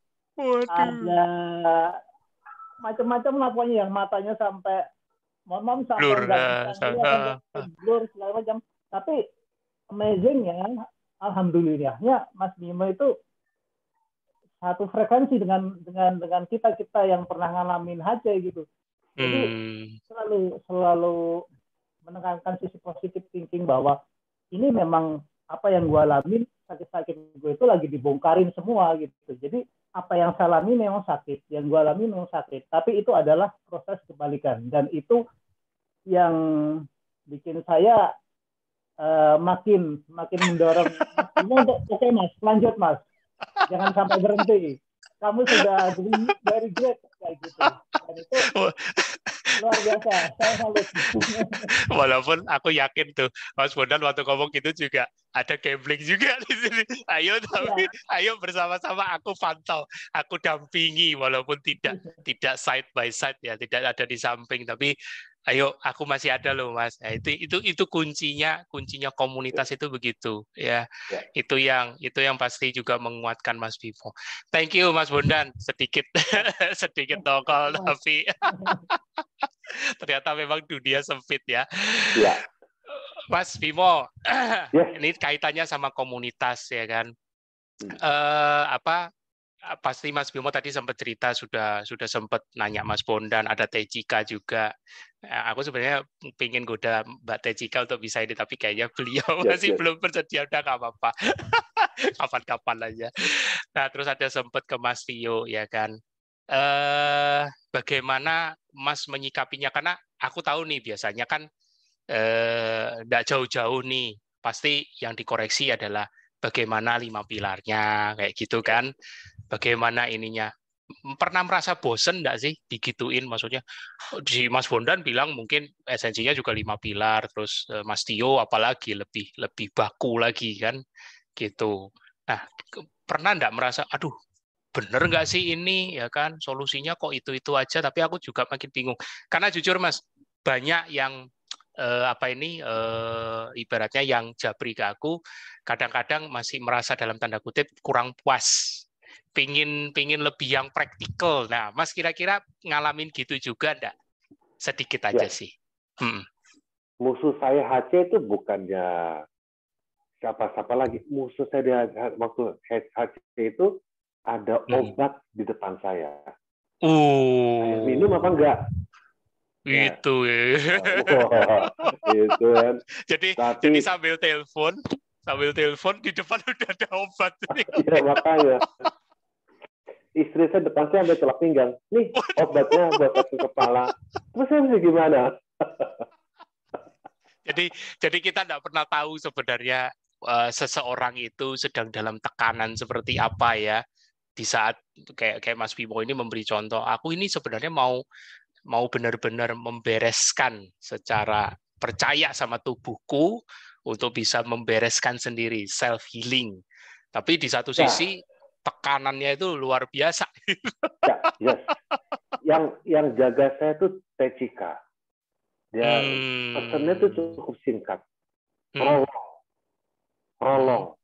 [SPEAKER 3] ada macam-macam lah pokoknya, yang matanya sampai sampai nggak bisa lihat, sampai blur segala macam. Tapi amazingnya, alhamdulillahnya Mas Bimo itu satu frekuensi dengan kita yang pernah ngalamin HC gitu. Jadi selalu menekankan sisi positif thinking bahwa ini memang apa yang gue alamin, sakit-sakit gue itu lagi dibongkarin semua gitu. Jadi apa yang saya alami memang sakit, yang gue alami memang sakit, tapi itu adalah proses kebalikan, dan itu yang bikin saya makin mendorong untuk oke Mas, lanjut Mas, jangan sampai berhenti, kamu sudah very great kayak gitu, dan itu luar biasa, saya salut.
[SPEAKER 1] Walaupun aku yakin tuh Mas Bondan waktu ngomong gitu juga ada gambling juga di sini. Ayo ayo bersama-sama aku pantau, aku dampingi, walaupun tidak side by side ya, tidak ada di samping, tapi ayo aku masih ada loh Mas. Nah, itu kuncinya komunitas itu begitu ya. Itu yang pasti juga menguatkan Mas Bimo. Thank you Mas Bondan, sedikit nongol tapi ternyata memang dunia sempit ya. Mas Bimo,
[SPEAKER 2] Yes.
[SPEAKER 1] ini kaitannya sama komunitas ya kan. Pasti Mas Bimo tadi sempat cerita sudah sempat nanya Mas Bondan, ada Tejika juga. Aku sebenarnya pengen goda Mbak Tejika untuk bisa ini, tapi kayaknya beliau masih belum bersedia. Udah nggak apa-apa, kapan-kapan aja. Nah, terus ada sempat ke Mas Tio ya kan. Bagaimana Mas menyikapinya? Karena aku tahu nih biasanya kan nggak jauh-jauh nih, pasti yang dikoreksi adalah bagaimana 5 pilarnya kayak gitu kan. Bagaimana ininya, pernah merasa bosen nggak sih digituin? Maksudnya di Mas Bondan bilang mungkin esensinya juga 5 pilar, terus Mas Tio apalagi lebih baku lagi kan gitu. Nah, pernah nggak merasa aduh bener nggak sih ini ya kan, solusinya kok itu aja, tapi aku juga makin bingung karena jujur Mas, banyak yang ibaratnya yang jabri ke aku, kadang-kadang masih merasa dalam tanda kutip kurang puas, pingin lebih yang praktikal. Nah, Mas kira-kira ngalamin gitu juga enggak? Sedikit aja sih.
[SPEAKER 2] Musuh saya HC itu bukannya siapa-siapa lagi. Musuh saya di waktu HC itu ada obat di depan saya. Saya minum apa enggak?
[SPEAKER 1] Itu
[SPEAKER 2] itu kan.
[SPEAKER 1] Jadi sambil telepon di depan udah ada obat.
[SPEAKER 2] Iya, makanya. Istri saya depan saya ambil celak pinggang. Nih, obatnya buat sakit kepala. Terus saya mesti gimana?
[SPEAKER 1] Jadi kita nggak pernah tahu sebenarnya seseorang itu sedang dalam tekanan seperti apa ya. Di saat kayak Mas Bimo ini memberi contoh, aku ini sebenarnya mau benar-benar membereskan secara percaya sama tubuhku untuk bisa membereskan sendiri, self healing. Tapi di satu sisi tekanannya itu luar biasa.
[SPEAKER 2] Yes. Yang jaga saya itu Tejika. Dia pesannya itu cukup singkat. Prolong.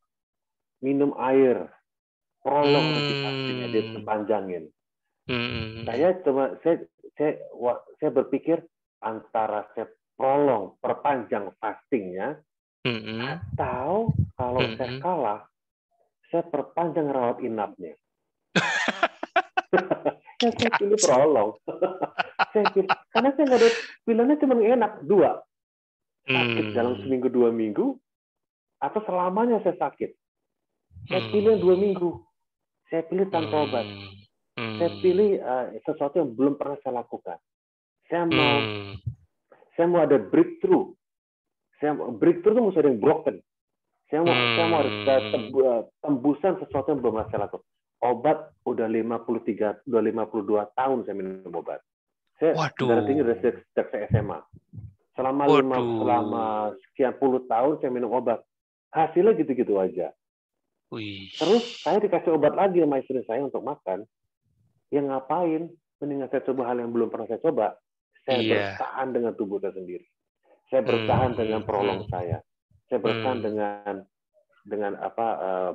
[SPEAKER 2] Minum air. Prolong meditasinya, dia panjangin. Saya berpikir antara saya prolong, perpanjang fastingnya, atau kalau saya kalah, saya perpanjang rawat inapnya. Saya pilih prolong. Karena saya nggak ada pilihannya, cuma enak dua, sakit dalam seminggu 2 minggu, atau selamanya saya sakit. Saya pilih 2 minggu. Saya pilih tanpa obat. Saya pilih sesuatu yang belum pernah saya lakukan. Saya mau ada breakthrough. Breakthrough itu mesti ada yang broken. Saya mau ada tembusan sesuatu yang belum pernah saya lakukan. Obat udah 52 tahun saya minum obat. Saya darah tinggi dari sejak saya SMA. Selama sekian puluh tahun saya minum obat. Hasilnya gitu-gitu aja. Terus saya dikasih obat lagi sama istri saya untuk makan. Yang ngapain? Mendingan saya coba hal yang belum pernah saya coba. Saya bertahan dengan tubuh saya sendiri. Saya bertahan dengan prolong saya. Saya bertahan dengan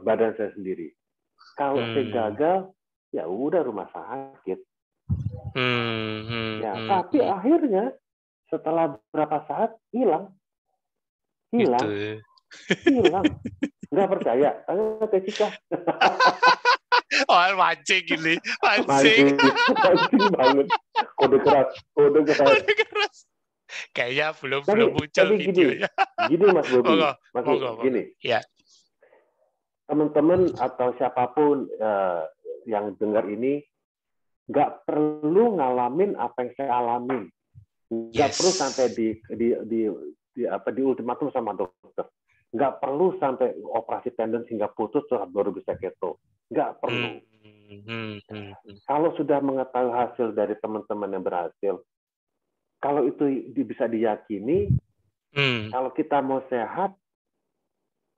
[SPEAKER 2] badan saya sendiri. Kalau saya gagal, ya udah rumah sakit. Tapi akhirnya setelah berapa saat hilang. Nggak percaya? Tanya Tejika.
[SPEAKER 1] Mancing gini, mancing
[SPEAKER 2] banget. Kode keras.
[SPEAKER 1] Kayaknya belum muncul videonya.
[SPEAKER 2] Gini Mas Bobi, gini.
[SPEAKER 1] Ya.
[SPEAKER 2] Teman-teman atau siapapun yang dengar ini, nggak perlu ngalamin apa yang saya alamin. Nggak perlu sampai di ultimatum sama dokter. Nggak perlu sampai operasi tendon hingga putus baru bisa keto. Nggak perlu. Kalau sudah mengetahui hasil dari teman-teman yang berhasil, kalau itu bisa diyakini, kalau kita mau sehat,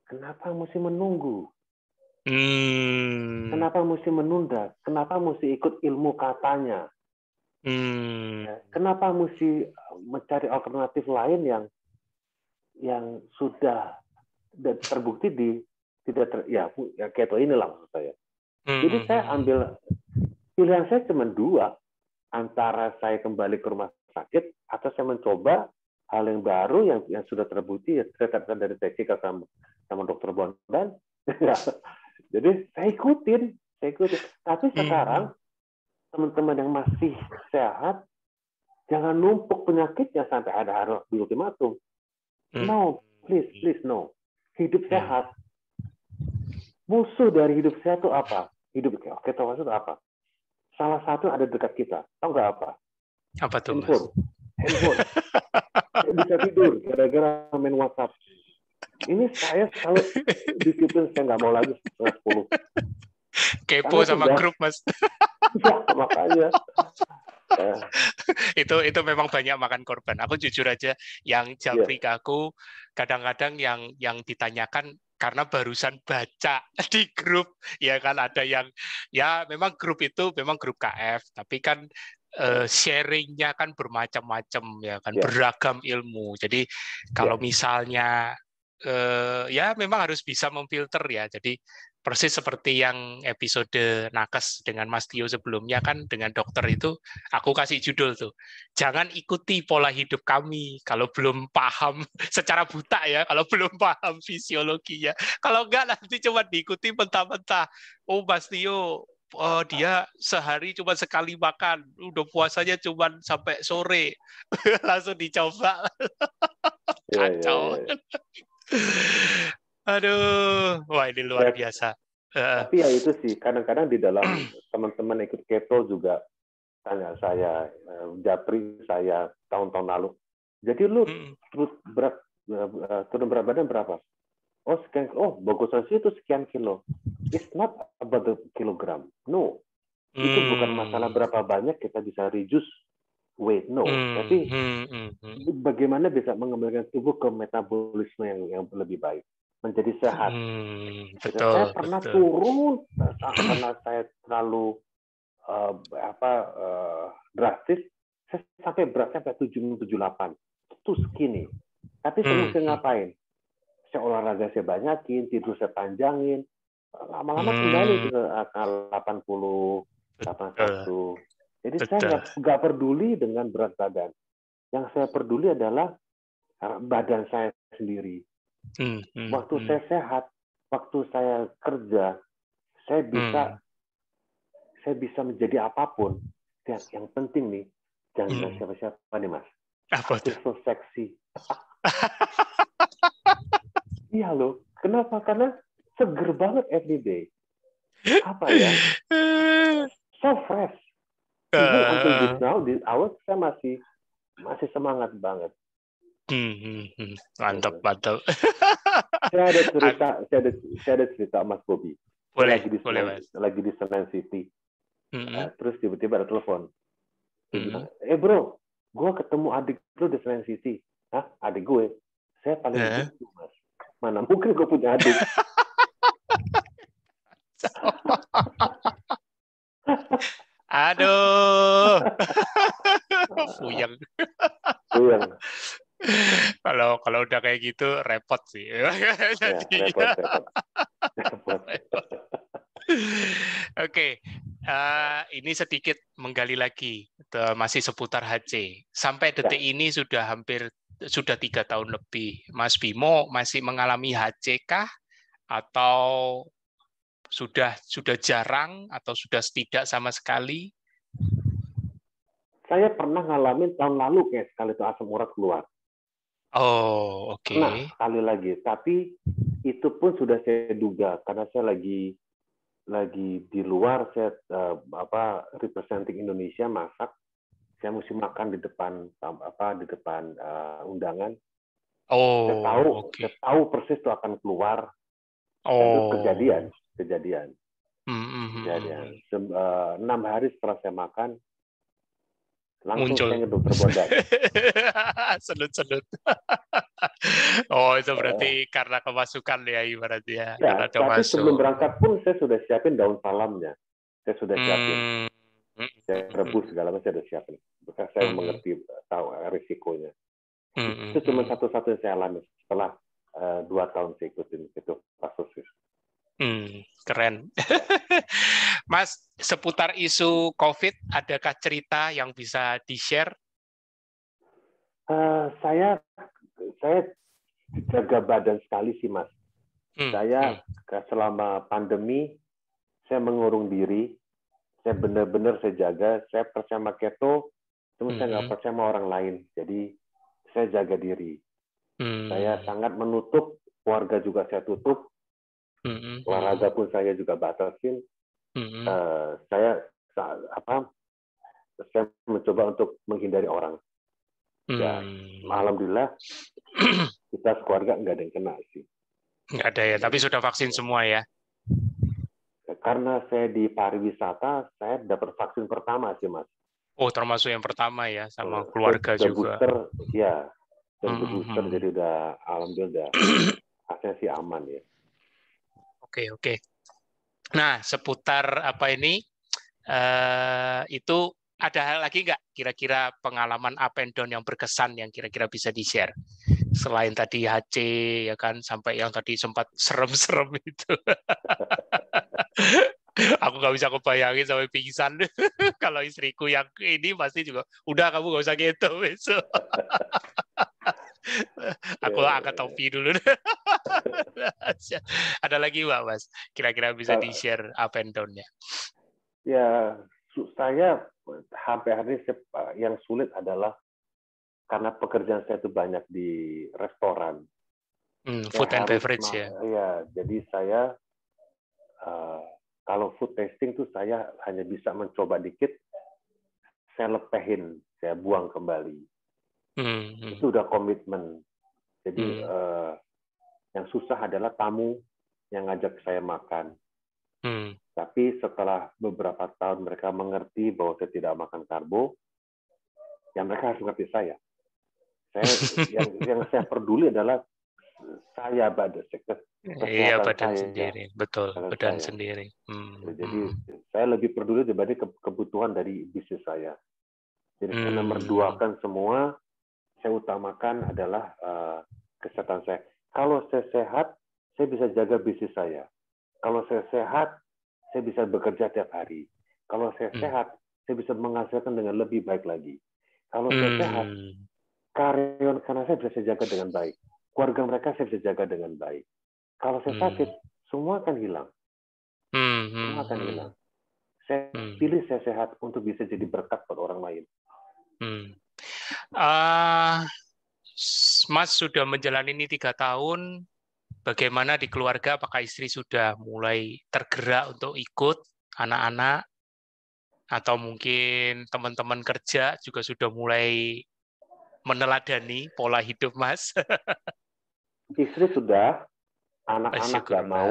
[SPEAKER 2] kenapa mesti menunggu? Kenapa mesti menunda? Kenapa mesti ikut ilmu katanya? Kenapa mesti mencari alternatif lain yang sudah terbukti keto inilah maksud saya. Jadi saya ambil pilihan saya cuma dua, antara saya kembali ke rumah sakit atau saya mencoba hal yang baru yang sudah terbukti ya saya katakan dari TK sama dokter Bondan. Jadi saya ikutin. Tapi sekarang teman-teman yang masih sehat jangan numpuk penyakitnya sampai ada harus di ultimatum. No, please no. Hidup sehat. Musuh dari hidup sehat itu apa? Hidup keto itu apa? Salah satu ada dekat kita. Tahu nggak apa?
[SPEAKER 1] Apa tuh,
[SPEAKER 2] Handphone.
[SPEAKER 1] Mas?
[SPEAKER 2] Saya bisa tidur gara-gara main WhatsApp. Ini saya kalau disiplin saya nggak mau lagi 10.
[SPEAKER 1] Kepo sama grup, Mas.
[SPEAKER 2] Ya, makanya.
[SPEAKER 1] Itu memang banyak makan korban. Aku jujur aja, yang Japri ke aku kadang-kadang yang ditanyakan karena barusan baca di grup, ya kan ada yang ya memang grup itu memang grup KF, tapi kan sharingnya kan bermacam-macam ya kan, beragam ilmu. Jadi kalau misalnya ya memang harus bisa memfilter ya. Jadi persis seperti yang episode nakes dengan Mas Tio sebelumnya kan dengan dokter itu aku kasih judul tuh, jangan ikuti pola hidup kami kalau belum paham secara buta ya, kalau belum paham fisiologinya. Kalau enggak nanti cuma diikuti mentah-mentah. Oh Mas Tio, dia sehari cuma sekali makan, udah puasanya cuma sampai sore. Langsung dicoba. Kacau. Aduh, wah ini luar biasa.
[SPEAKER 2] Tapi ya itu sih, kadang-kadang di dalam teman-teman ikut keto juga tanya saya, Japri saya tahun-tahun lalu. Jadi lu turun berat badan berapa? Oh sekian, bagus itu sekian kilo. It's not about the kilogram. No, itu bukan masalah berapa banyak kita bisa reduce weight. No, tapi bagaimana bisa mengembalikan tubuh ke metabolisme yang lebih baik, menjadi sehat. Saya pernah turun karena saya terlalu drastis. Saya sampai beratnya sampai 78. Itu skinny. Tapi saya mesti ngapain? Saya olahraga saya banyakin, tidur saya panjangin. Lama-lama kembali ke 80, 81. Jadi saya nggak peduli dengan berat badan. Yang saya peduli adalah badan saya sendiri. Waktu saya sehat, waktu saya kerja, saya bisa menjadi apapun. Yang penting nih, jangan siapa-siapa nih Mas.
[SPEAKER 1] Apa tuh?
[SPEAKER 2] So seksi. Iya loh. Kenapa? Karena seger banget every day. Apa ya? So fresh. Even until this now, this hour, saya masih semangat banget.
[SPEAKER 1] Mantap.
[SPEAKER 2] Saya ada cerita Mas Bobi.
[SPEAKER 1] Boleh,
[SPEAKER 2] lagi di Senayan City. Terus tiba-tiba ada telepon. Dia bilang, bro, gue ketemu adik lu di Senayan City. Hah? Adik gue? Saya paling gitu, Mas. Mana mungkin gue punya adik.
[SPEAKER 1] Aduh. Puyeng. Kalau udah kayak gitu repot sih. Repot. Oke, ini sedikit menggali lagi, masih seputar HC. Sampai detik ini sudah 3 tahun lebih. Mas Bimo masih mengalami HC kah? Atau sudah jarang? Atau sudah tidak sama sekali?
[SPEAKER 2] Saya pernah ngalamin tahun lalu kayak sekali itu asam urat keluar.
[SPEAKER 1] Oh, oke.
[SPEAKER 2] Nah, sekali lagi. Tapi itu pun sudah saya duga karena saya lagi di luar, saya representing Indonesia masak. Saya mesti makan di depan undangan.
[SPEAKER 1] Oh,
[SPEAKER 2] saya tahu persis itu akan keluar. Itu kejadian. 6 hari setelah saya makan, langsung
[SPEAKER 1] muncul.
[SPEAKER 2] saya ke dokter Bondan.
[SPEAKER 1] Sedut. Oh, itu berarti karena kemasukan ya ibaratnya.
[SPEAKER 2] Ya, tapi sebelum berangkat pun saya sudah siapin daun salamnya. Saya sudah siapin. Saya rebus segala macam, saya sudah siapin. Bekas saya mengerti, tahu risikonya. Itu cuma satu-satu yang saya alami setelah 2 tahun saya ikutin itu kasus.
[SPEAKER 1] Keren. Mas, seputar isu COVID, adakah cerita yang bisa di-share?
[SPEAKER 2] Saya jaga badan sekali sih, Mas. Saya selama pandemi saya mengurung diri, saya benar-benar saya jaga, saya percaya sama keto, cuma saya nggak percaya sama orang lain. Jadi saya jaga diri. Saya sangat menutup, keluarga juga saya tutup, olahraga pun saya juga batasin. Saya mencoba untuk menghindari orang. Ya, alhamdulillah kita keluarga nggak ada yang kena sih.
[SPEAKER 1] Nggak ada ya, tapi sudah vaksin semua ya?
[SPEAKER 2] Karena saya di pariwisata, saya dapat vaksin pertama sih, Mas.
[SPEAKER 1] Oh, termasuk yang pertama ya, sama keluarga juga.
[SPEAKER 2] Booster, ya. Dan booster, jadi udah alhamdulillah hasilnya sih aman ya.
[SPEAKER 1] Oke. Nah, seputar apa ini, itu ada hal lagi nggak kira-kira pengalaman up and down yang berkesan yang kira-kira bisa di-share? Selain tadi HC, ya kan, sampai yang tadi sempat serem-serem itu. Aku nggak bisa kebayangin sampai pingsan. Kalau istriku yang ini pasti juga, udah kamu nggak usah gitu besok. Aku angkat topi dulu. Ada lagi Pak, Mas? Kira-kira bisa di-share up and down-nya?
[SPEAKER 2] Ya, saya sampai hari ini yang sulit adalah karena pekerjaan saya itu banyak di restoran.
[SPEAKER 1] Food and beverage ya.
[SPEAKER 2] Ya, jadi saya kalau food tasting tuh saya hanya bisa mencoba dikit, saya lepehin, saya buang kembali. Itu udah komitmen. Jadi yang susah adalah tamu yang ngajak saya makan. Tapi setelah beberapa tahun mereka mengerti bahwa saya tidak makan karbo, ya mereka harus mengerti saya. Yang saya peduli adalah saya badan
[SPEAKER 1] badan sendiri, betul, badan sendiri.
[SPEAKER 2] Jadi saya lebih peduli dibanding kebutuhan dari bisnis saya. Jadi saya nomor duakan semua, saya utamakan adalah kesehatan saya. Kalau saya sehat, saya bisa jaga bisnis saya. Kalau saya sehat, saya bisa bekerja tiap hari. Kalau saya sehat, saya bisa menghasilkan dengan lebih baik lagi. Kalau saya sehat, karyawan karena saya bisa saya jaga dengan baik. Keluarga mereka saya bisa jaga dengan baik. Kalau saya sakit, semua akan hilang. Semua akan hilang. Saya pilih saya sehat untuk bisa jadi berkat buat orang lain.
[SPEAKER 1] Mas sudah menjalani ini 3 tahun. Bagaimana di keluarga? Apakah istri sudah mulai tergerak untuk ikut anak-anak? Atau mungkin teman-teman kerja juga sudah mulai meneladani pola hidup Mas?
[SPEAKER 2] Istri sudah, anak-anak nggak mau.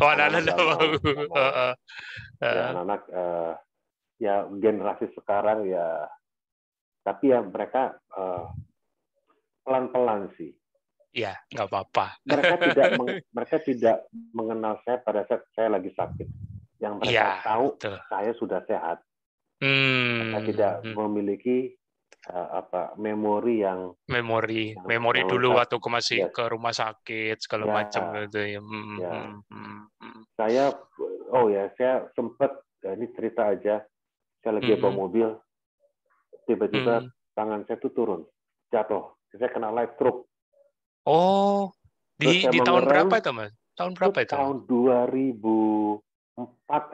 [SPEAKER 1] Anak-anak nggak mau.
[SPEAKER 2] Ya, anak-anak ya generasi sekarang ya, tapi ya mereka pelan-pelan sih.
[SPEAKER 1] Ya, nggak apa-apa.
[SPEAKER 2] Mereka tidak mengenal saya pada saat saya lagi sakit. Yang mereka tahu saya sudah sehat. Mereka tidak memiliki memori
[SPEAKER 1] dulu waktu aku masih ke rumah sakit segala macam gitu ya.
[SPEAKER 2] Saya sempat ini cerita aja, saya lagi bawa mobil, tiba-tiba tangan saya tuh turun, jatuh, saya kena light stroke.
[SPEAKER 1] Oh, di tahun berapa itu Mas? Tahun berapa itu?
[SPEAKER 2] Tahun 2004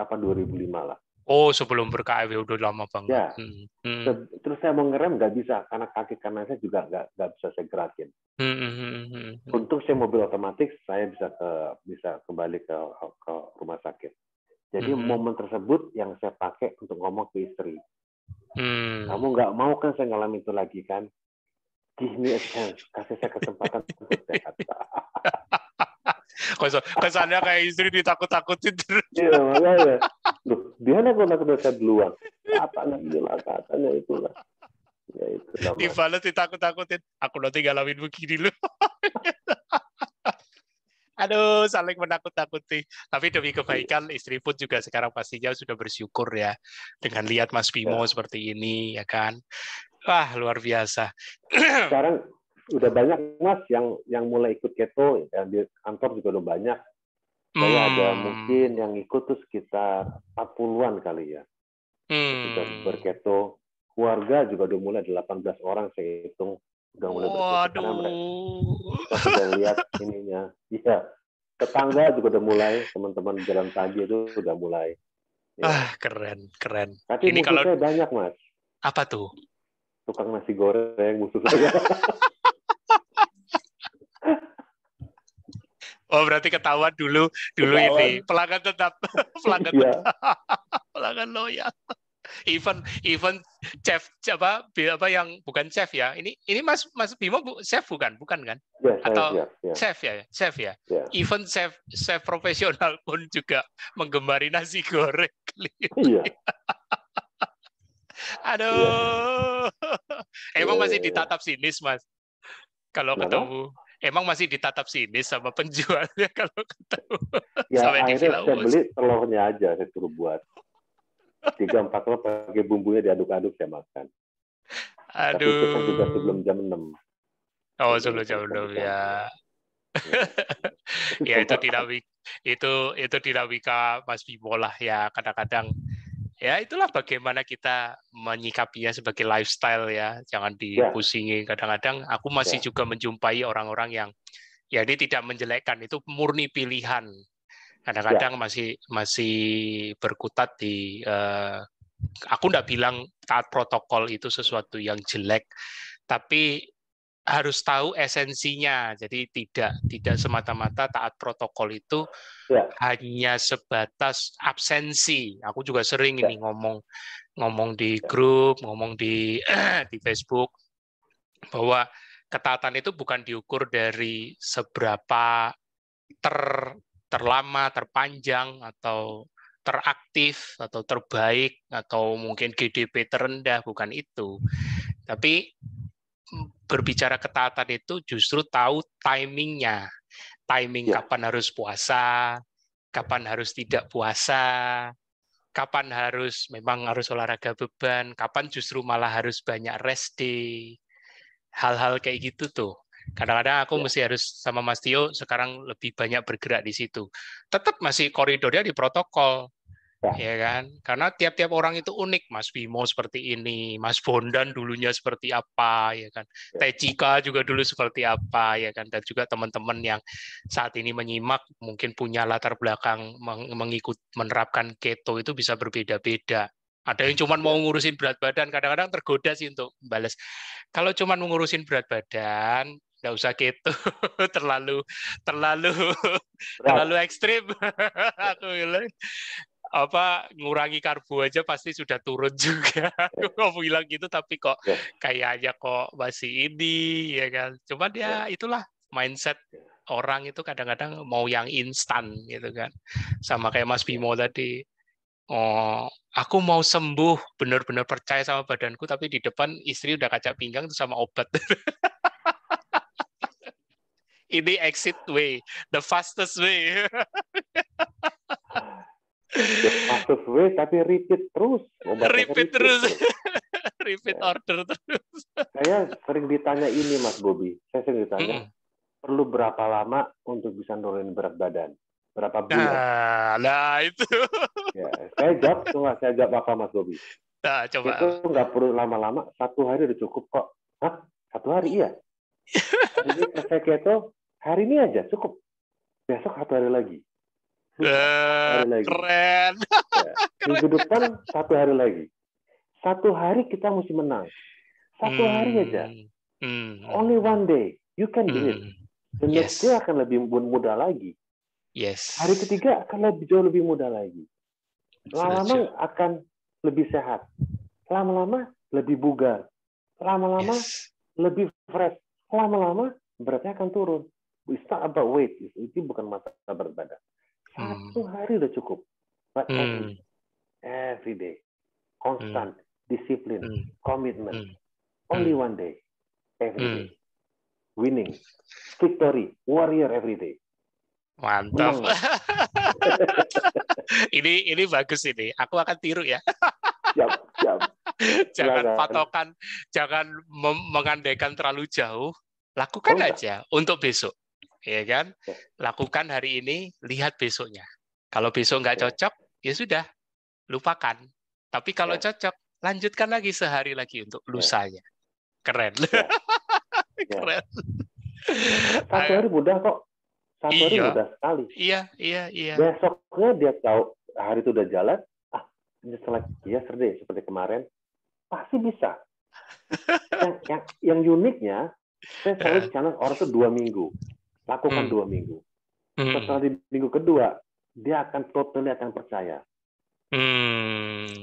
[SPEAKER 2] apa 2005 lah.
[SPEAKER 1] Oh, sebelum ber-KW, udah lama banget.
[SPEAKER 2] Ya. Terus saya mau ngerem nggak bisa karena kaki kanan saya juga nggak bisa saya gerakin. Untung saya mobil otomatis, saya bisa kembali ke rumah sakit. Jadi momen tersebut yang saya pakai untuk ngomong ke istri. Kamu nggak mau kan saya ngalamin itu lagi kan? Give me a chance, kasih saya kesempatan untuk sehat.
[SPEAKER 1] Kesannya kayak istri ditakut-takutin terus.
[SPEAKER 2] Iya, makanya. Loh, dia nakut saya duluan. Katanya itulah. Ya, itulah.
[SPEAKER 1] Dibalas ditakut-takutin. Aku nanti ngalamin begini loh. Aduh, saling menakut-takuti. Tapi demi kebaikan, istri pun juga sekarang pastinya sudah bersyukur ya. Dengan lihat Mas Bimo seperti ini, ya kan. Wah, luar biasa.
[SPEAKER 2] Sekarang udah banyak Mas yang mulai ikut keto, ya, di kantor juga udah banyak. Saya ada mungkin yang ikut tuh sekitar 40-an kali ya. Sudah berketo. Keluarga juga udah mulai 18 orang saya hitung udah mulai berkumpul karena mereka sudah lihat ininya. Iya, tetangga juga udah mulai, teman-teman jalan pagi itu udah mulai.
[SPEAKER 1] Ya. Keren.
[SPEAKER 2] Tapi
[SPEAKER 1] ini
[SPEAKER 2] musuh saya banyak, Mas.
[SPEAKER 1] Apa tuh?
[SPEAKER 2] Tukang nasi goreng musuh saya.
[SPEAKER 1] Oh, berarti ketahuan dulu ini pelanggan tetap, pelanggan loyal. Even chef apa yang bukan chef ya. Ini Mas Bimo chef bukan kan?
[SPEAKER 2] Ya,
[SPEAKER 1] atau chef ya.
[SPEAKER 2] Ya.
[SPEAKER 1] Even chef profesional pun juga menggemari nasi goreng.
[SPEAKER 2] Iya.
[SPEAKER 1] Aduh. Emang masih ditatap sinis, Mas? Kalau ketemu. Emang masih ditatap sinis sama penjualnya kalau ketemu.
[SPEAKER 2] Ya, akhirnya saya beli telurnya aja, saya suruh buat. 3-4 telur pakai bumbunya diaduk-aduk saya makan.
[SPEAKER 1] Aduh.
[SPEAKER 2] Tapi itu kan juga sebelum jam 6.
[SPEAKER 1] Oh, sebelum jam 6 ya. Ya itu dinamika Mas Bimo lah ya, kadang-kadang ya itulah bagaimana kita menyikapinya sebagai lifestyle ya, jangan dipusingi. Kadang-kadang aku masih juga menjumpai orang-orang yang ya ini tidak menjelekkan, itu murni pilihan. Kadang-kadang masih berkutat di aku nggak bilang taat protokol itu sesuatu yang jelek, tapi harus tahu esensinya. Jadi tidak semata-mata taat protokol itu hanya sebatas absensi. Aku juga sering ini ngomong di grup, ngomong di Facebook bahwa ketaatan itu bukan diukur dari seberapa terlama, terpanjang, atau teraktif, atau terbaik, atau mungkin GDP terendah, bukan itu. Tapi berbicara ketaatan itu justru tahu timingnya. Timing kapan harus puasa, kapan harus tidak puasa, kapan memang harus olahraga beban, kapan justru malah harus banyak rest day. Hal-hal kayak gitu tuh. Kadang-kadang aku mesti harus sama Mas Tio sekarang lebih banyak bergerak di situ. Tetap masih koridornya di protokol, ya kan? Karena tiap-tiap orang itu unik. Mas Bimo seperti ini, Mas Bondan dulunya seperti apa, ya kan? Tejika juga dulu seperti apa, ya kan? Dan juga teman-teman yang saat ini menyimak mungkin punya latar belakang menerapkan keto itu bisa berbeda-beda. Ada yang cuma mau ngurusin berat badan, kadang-kadang tergoda sih untuk balas. Kalau cuma ngurusin berat badan, nggak usah keto, terlalu ekstrim. Aku bilang ngurangi karbo aja pasti sudah turun juga. Aku bilang gitu, tapi kok kayaknya kok masih ini, ya kan? Cuman ya itulah mindset orang itu kadang-kadang mau yang instan gitu kan. Sama kayak Mas Bimo tadi. Oh, aku mau sembuh, benar-benar percaya sama badanku, tapi di depan istri udah kaca pinggang tuh sama obat. Ini exit way, the fastest way.
[SPEAKER 2] The fastest way, tapi repeat terus.
[SPEAKER 1] Repeat terus. Repeat order terus.
[SPEAKER 2] Saya sering ditanya ini, Mas Bobi. Saya sering ditanya, perlu berapa lama untuk bisa nurunin berat badan? Berapa bulan?
[SPEAKER 1] Nah itu.
[SPEAKER 2] Ya, saya jawab apa, Mas Bobi?
[SPEAKER 1] Nah, coba.
[SPEAKER 2] Itu nggak perlu lama-lama, 1 hari udah cukup kok. Hah? 1 hari? Iya. Hari ini saya keto, hari ini aja cukup. Besok 1 hari lagi.
[SPEAKER 1] Keren.
[SPEAKER 2] Ya. Minggu depan 1 hari lagi. 1 hari kita mesti menang. 1 hari aja. Only one day. You can do it. Dan next day akan lebih mudah lagi.
[SPEAKER 1] Yes.
[SPEAKER 2] Hari ketiga akan jauh lebih mudah lagi. Lama-lama akan lebih sehat. Lama-lama lebih bugar. Lama-lama lebih fresh. Lama-lama beratnya akan turun. It's not about weight. Itu bukan masalah berat badan. 1 hari udah cukup. But every day. Constant. Disiplin. Commitment. Only one day. Every day. Winning. Victory. Warrior every day.
[SPEAKER 1] Mantap. Ini bagus ini. Aku akan tiru ya.
[SPEAKER 2] Siap.
[SPEAKER 1] Jangan mengandaikan terlalu jauh. Lakukan aja untuk besok, ya kan? Lakukan hari ini, lihat besoknya. Kalau besok nggak cocok, ya sudah, lupakan. Tapi kalau cocok, lanjutkan lagi sehari lagi untuk lusanya. Keren. Keren.
[SPEAKER 2] Satu hari mudah kok. Satu hari
[SPEAKER 1] Iya.
[SPEAKER 2] mudah sekali.
[SPEAKER 1] Iya.
[SPEAKER 2] Besoknya dia tahu hari itu udah jalan, just like yesterday seperti kemarin, pasti bisa. Yang uniknya, saya selalu challenge orang itu 2 minggu. Lakukan 2 minggu. Setelah di minggu kedua, dia akan totally akan percaya.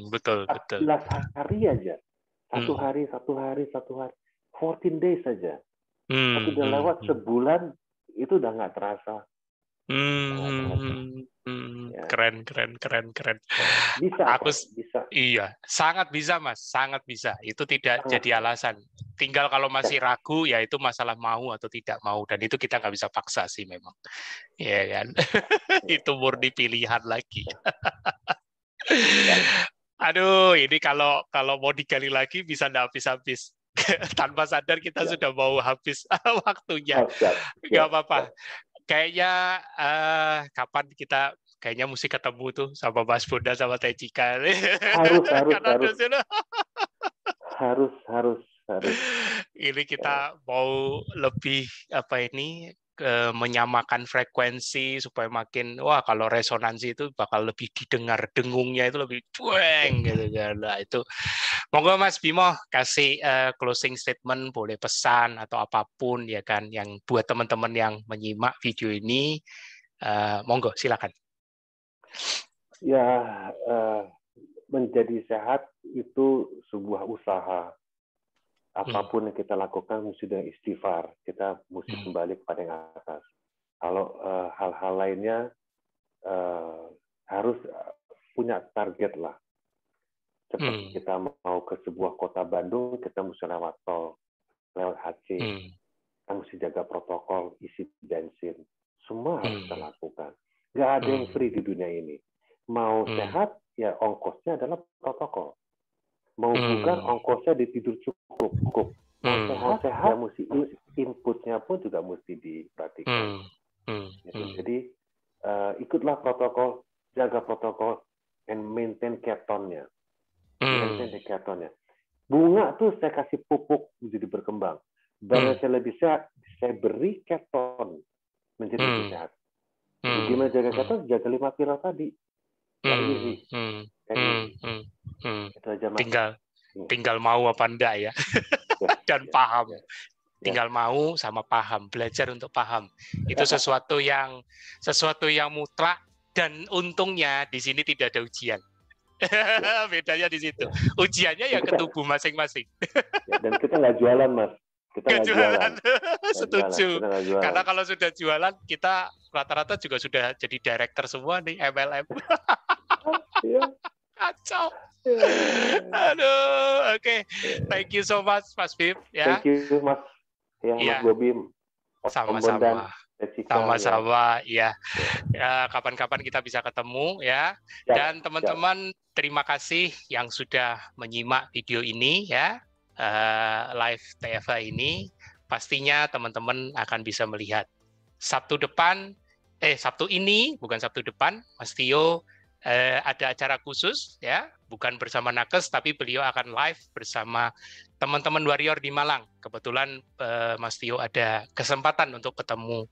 [SPEAKER 1] Betul.
[SPEAKER 2] 14 hari aja. Satu hari. 14 days saja. Tapi udah lewat sebulan, itu udah nggak terasa.
[SPEAKER 1] Keren.
[SPEAKER 2] Bisa.
[SPEAKER 1] Iya, sangat bisa, Mas. Sangat bisa. Itu tidak jadi alasan. Tinggal kalau masih ragu, ya itu masalah mau atau tidak mau. Dan itu kita nggak bisa paksa sih memang. Iya kan? Itu murni pilihan lagi. Aduh, ini kalau mau digali lagi bisa nggak habis-habis. Tanpa sadar kita sudah mau habis waktunya. Nggak apa-apa. Kayaknya kapan kita mesti ketemu tuh sama Mas Bondan sama Teh Cika.
[SPEAKER 2] Harus.
[SPEAKER 1] Ini kita mau lebih menyamakan frekuensi supaya makin kalau resonansi itu bakal lebih didengar, dengungnya itu lebih cueng gitu kan. Nah, itu monggo Mas Bimo kasih closing statement, boleh pesan atau apapun ya kan yang buat teman-teman yang menyimak video ini, monggo silakan.
[SPEAKER 2] Ya, menjadi sehat itu sebuah usaha. Apapun yang kita lakukan mesti dengan istighfar. Kita mesti kembali kepada yang atas. Kalau hal-hal lainnya harus punya target lah. Seperti kita mau ke sebuah kota Bandung, kita mesti lewat tol, lewat HC. Kita mesti jaga protokol, isi bensin. Semua harus kita lakukan. Nggak ada yang free di dunia ini. Mau sehat, ya ongkosnya adalah protokol. Mau bukan, ongkosnya tidur cukup. Mau sehat, ya mesti inputnya pun juga mesti diperhatikan. Jadi ikutlah protokol, jaga protokol, and maintain ketonnya. Bunga tuh saya kasih pupuk menjadi berkembang. Baru saya lebih sehat, saya beri keton menjadi lebih sehat. Jadi gimana jaga keton? Jaga 5 pilar tadi. Itu aja, Mas.
[SPEAKER 1] Tinggal mau apa enggak ya. Dan paham. Tinggal mau sama paham, belajar untuk paham. Itu sesuatu yang mutlak, dan untungnya di sini tidak ada ujian. Bedanya di situ. Ujiannya ya ke tubuh masing-masing.
[SPEAKER 2] Dan kita nggak jualan, Mas. Kita nggak jualan.
[SPEAKER 1] Setuju. Karena kalau sudah jualan, kita rata-rata juga sudah jadi director semua nih MLM. Kacau. Aduh, oke. Thank you so much, Mas Bim. Ya.
[SPEAKER 2] Thank you, Mas. Mas Bobim.
[SPEAKER 1] Sama-sama. Sama-sama, ya. Kapan-kapan kita bisa ketemu, ya. Dan teman-teman, terima kasih yang sudah menyimak video ini, ya. Live TFA ini. Pastinya teman-teman akan bisa melihat. Sabtu ini, bukan Sabtu depan, Mas Tio ada acara khusus, ya, bukan bersama Nakes, tapi beliau akan live bersama teman-teman Warrior di Malang. Kebetulan Mas Tio ada kesempatan untuk ketemu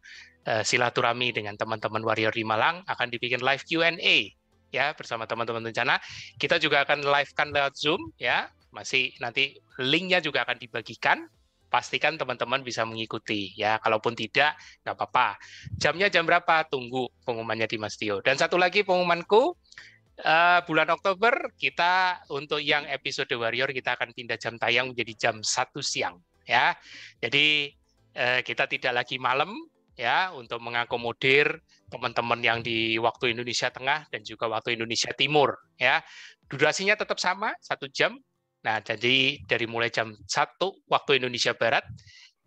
[SPEAKER 1] silaturahmi dengan teman-teman Warrior di Malang, akan dibikin live Q&A ya bersama teman-teman rencana. Kita juga akan live-kan lewat Zoom ya. Masih nanti linknya juga akan dibagikan. Pastikan teman-teman bisa mengikuti ya. Kalaupun tidak, nggak apa-apa. Jamnya jam berapa? Tunggu pengumumannya di Mas Tio. Dan satu lagi pengumumanku, bulan Oktober kita untuk yang episode Warrior kita akan pindah jam tayang menjadi jam 1 siang ya. Jadi kita tidak lagi malam ya, untuk mengakomodir teman-teman yang di waktu Indonesia Tengah dan juga waktu Indonesia Timur ya. Durasinya tetap sama 1 jam. Nah, jadi dari mulai jam 1 waktu Indonesia Barat,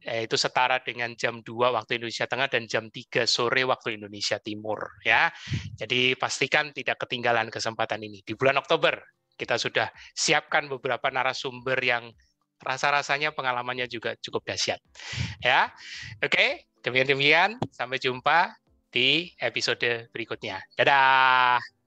[SPEAKER 1] itu setara dengan jam 2 waktu Indonesia Tengah dan jam 3 sore waktu Indonesia Timur. Ya. Jadi pastikan tidak ketinggalan kesempatan ini. Di bulan Oktober, kita sudah siapkan beberapa narasumber yang rasa-rasanya pengalamannya juga cukup dahsyat. Ya, oke, demikian. Sampai jumpa di episode berikutnya. Dadah!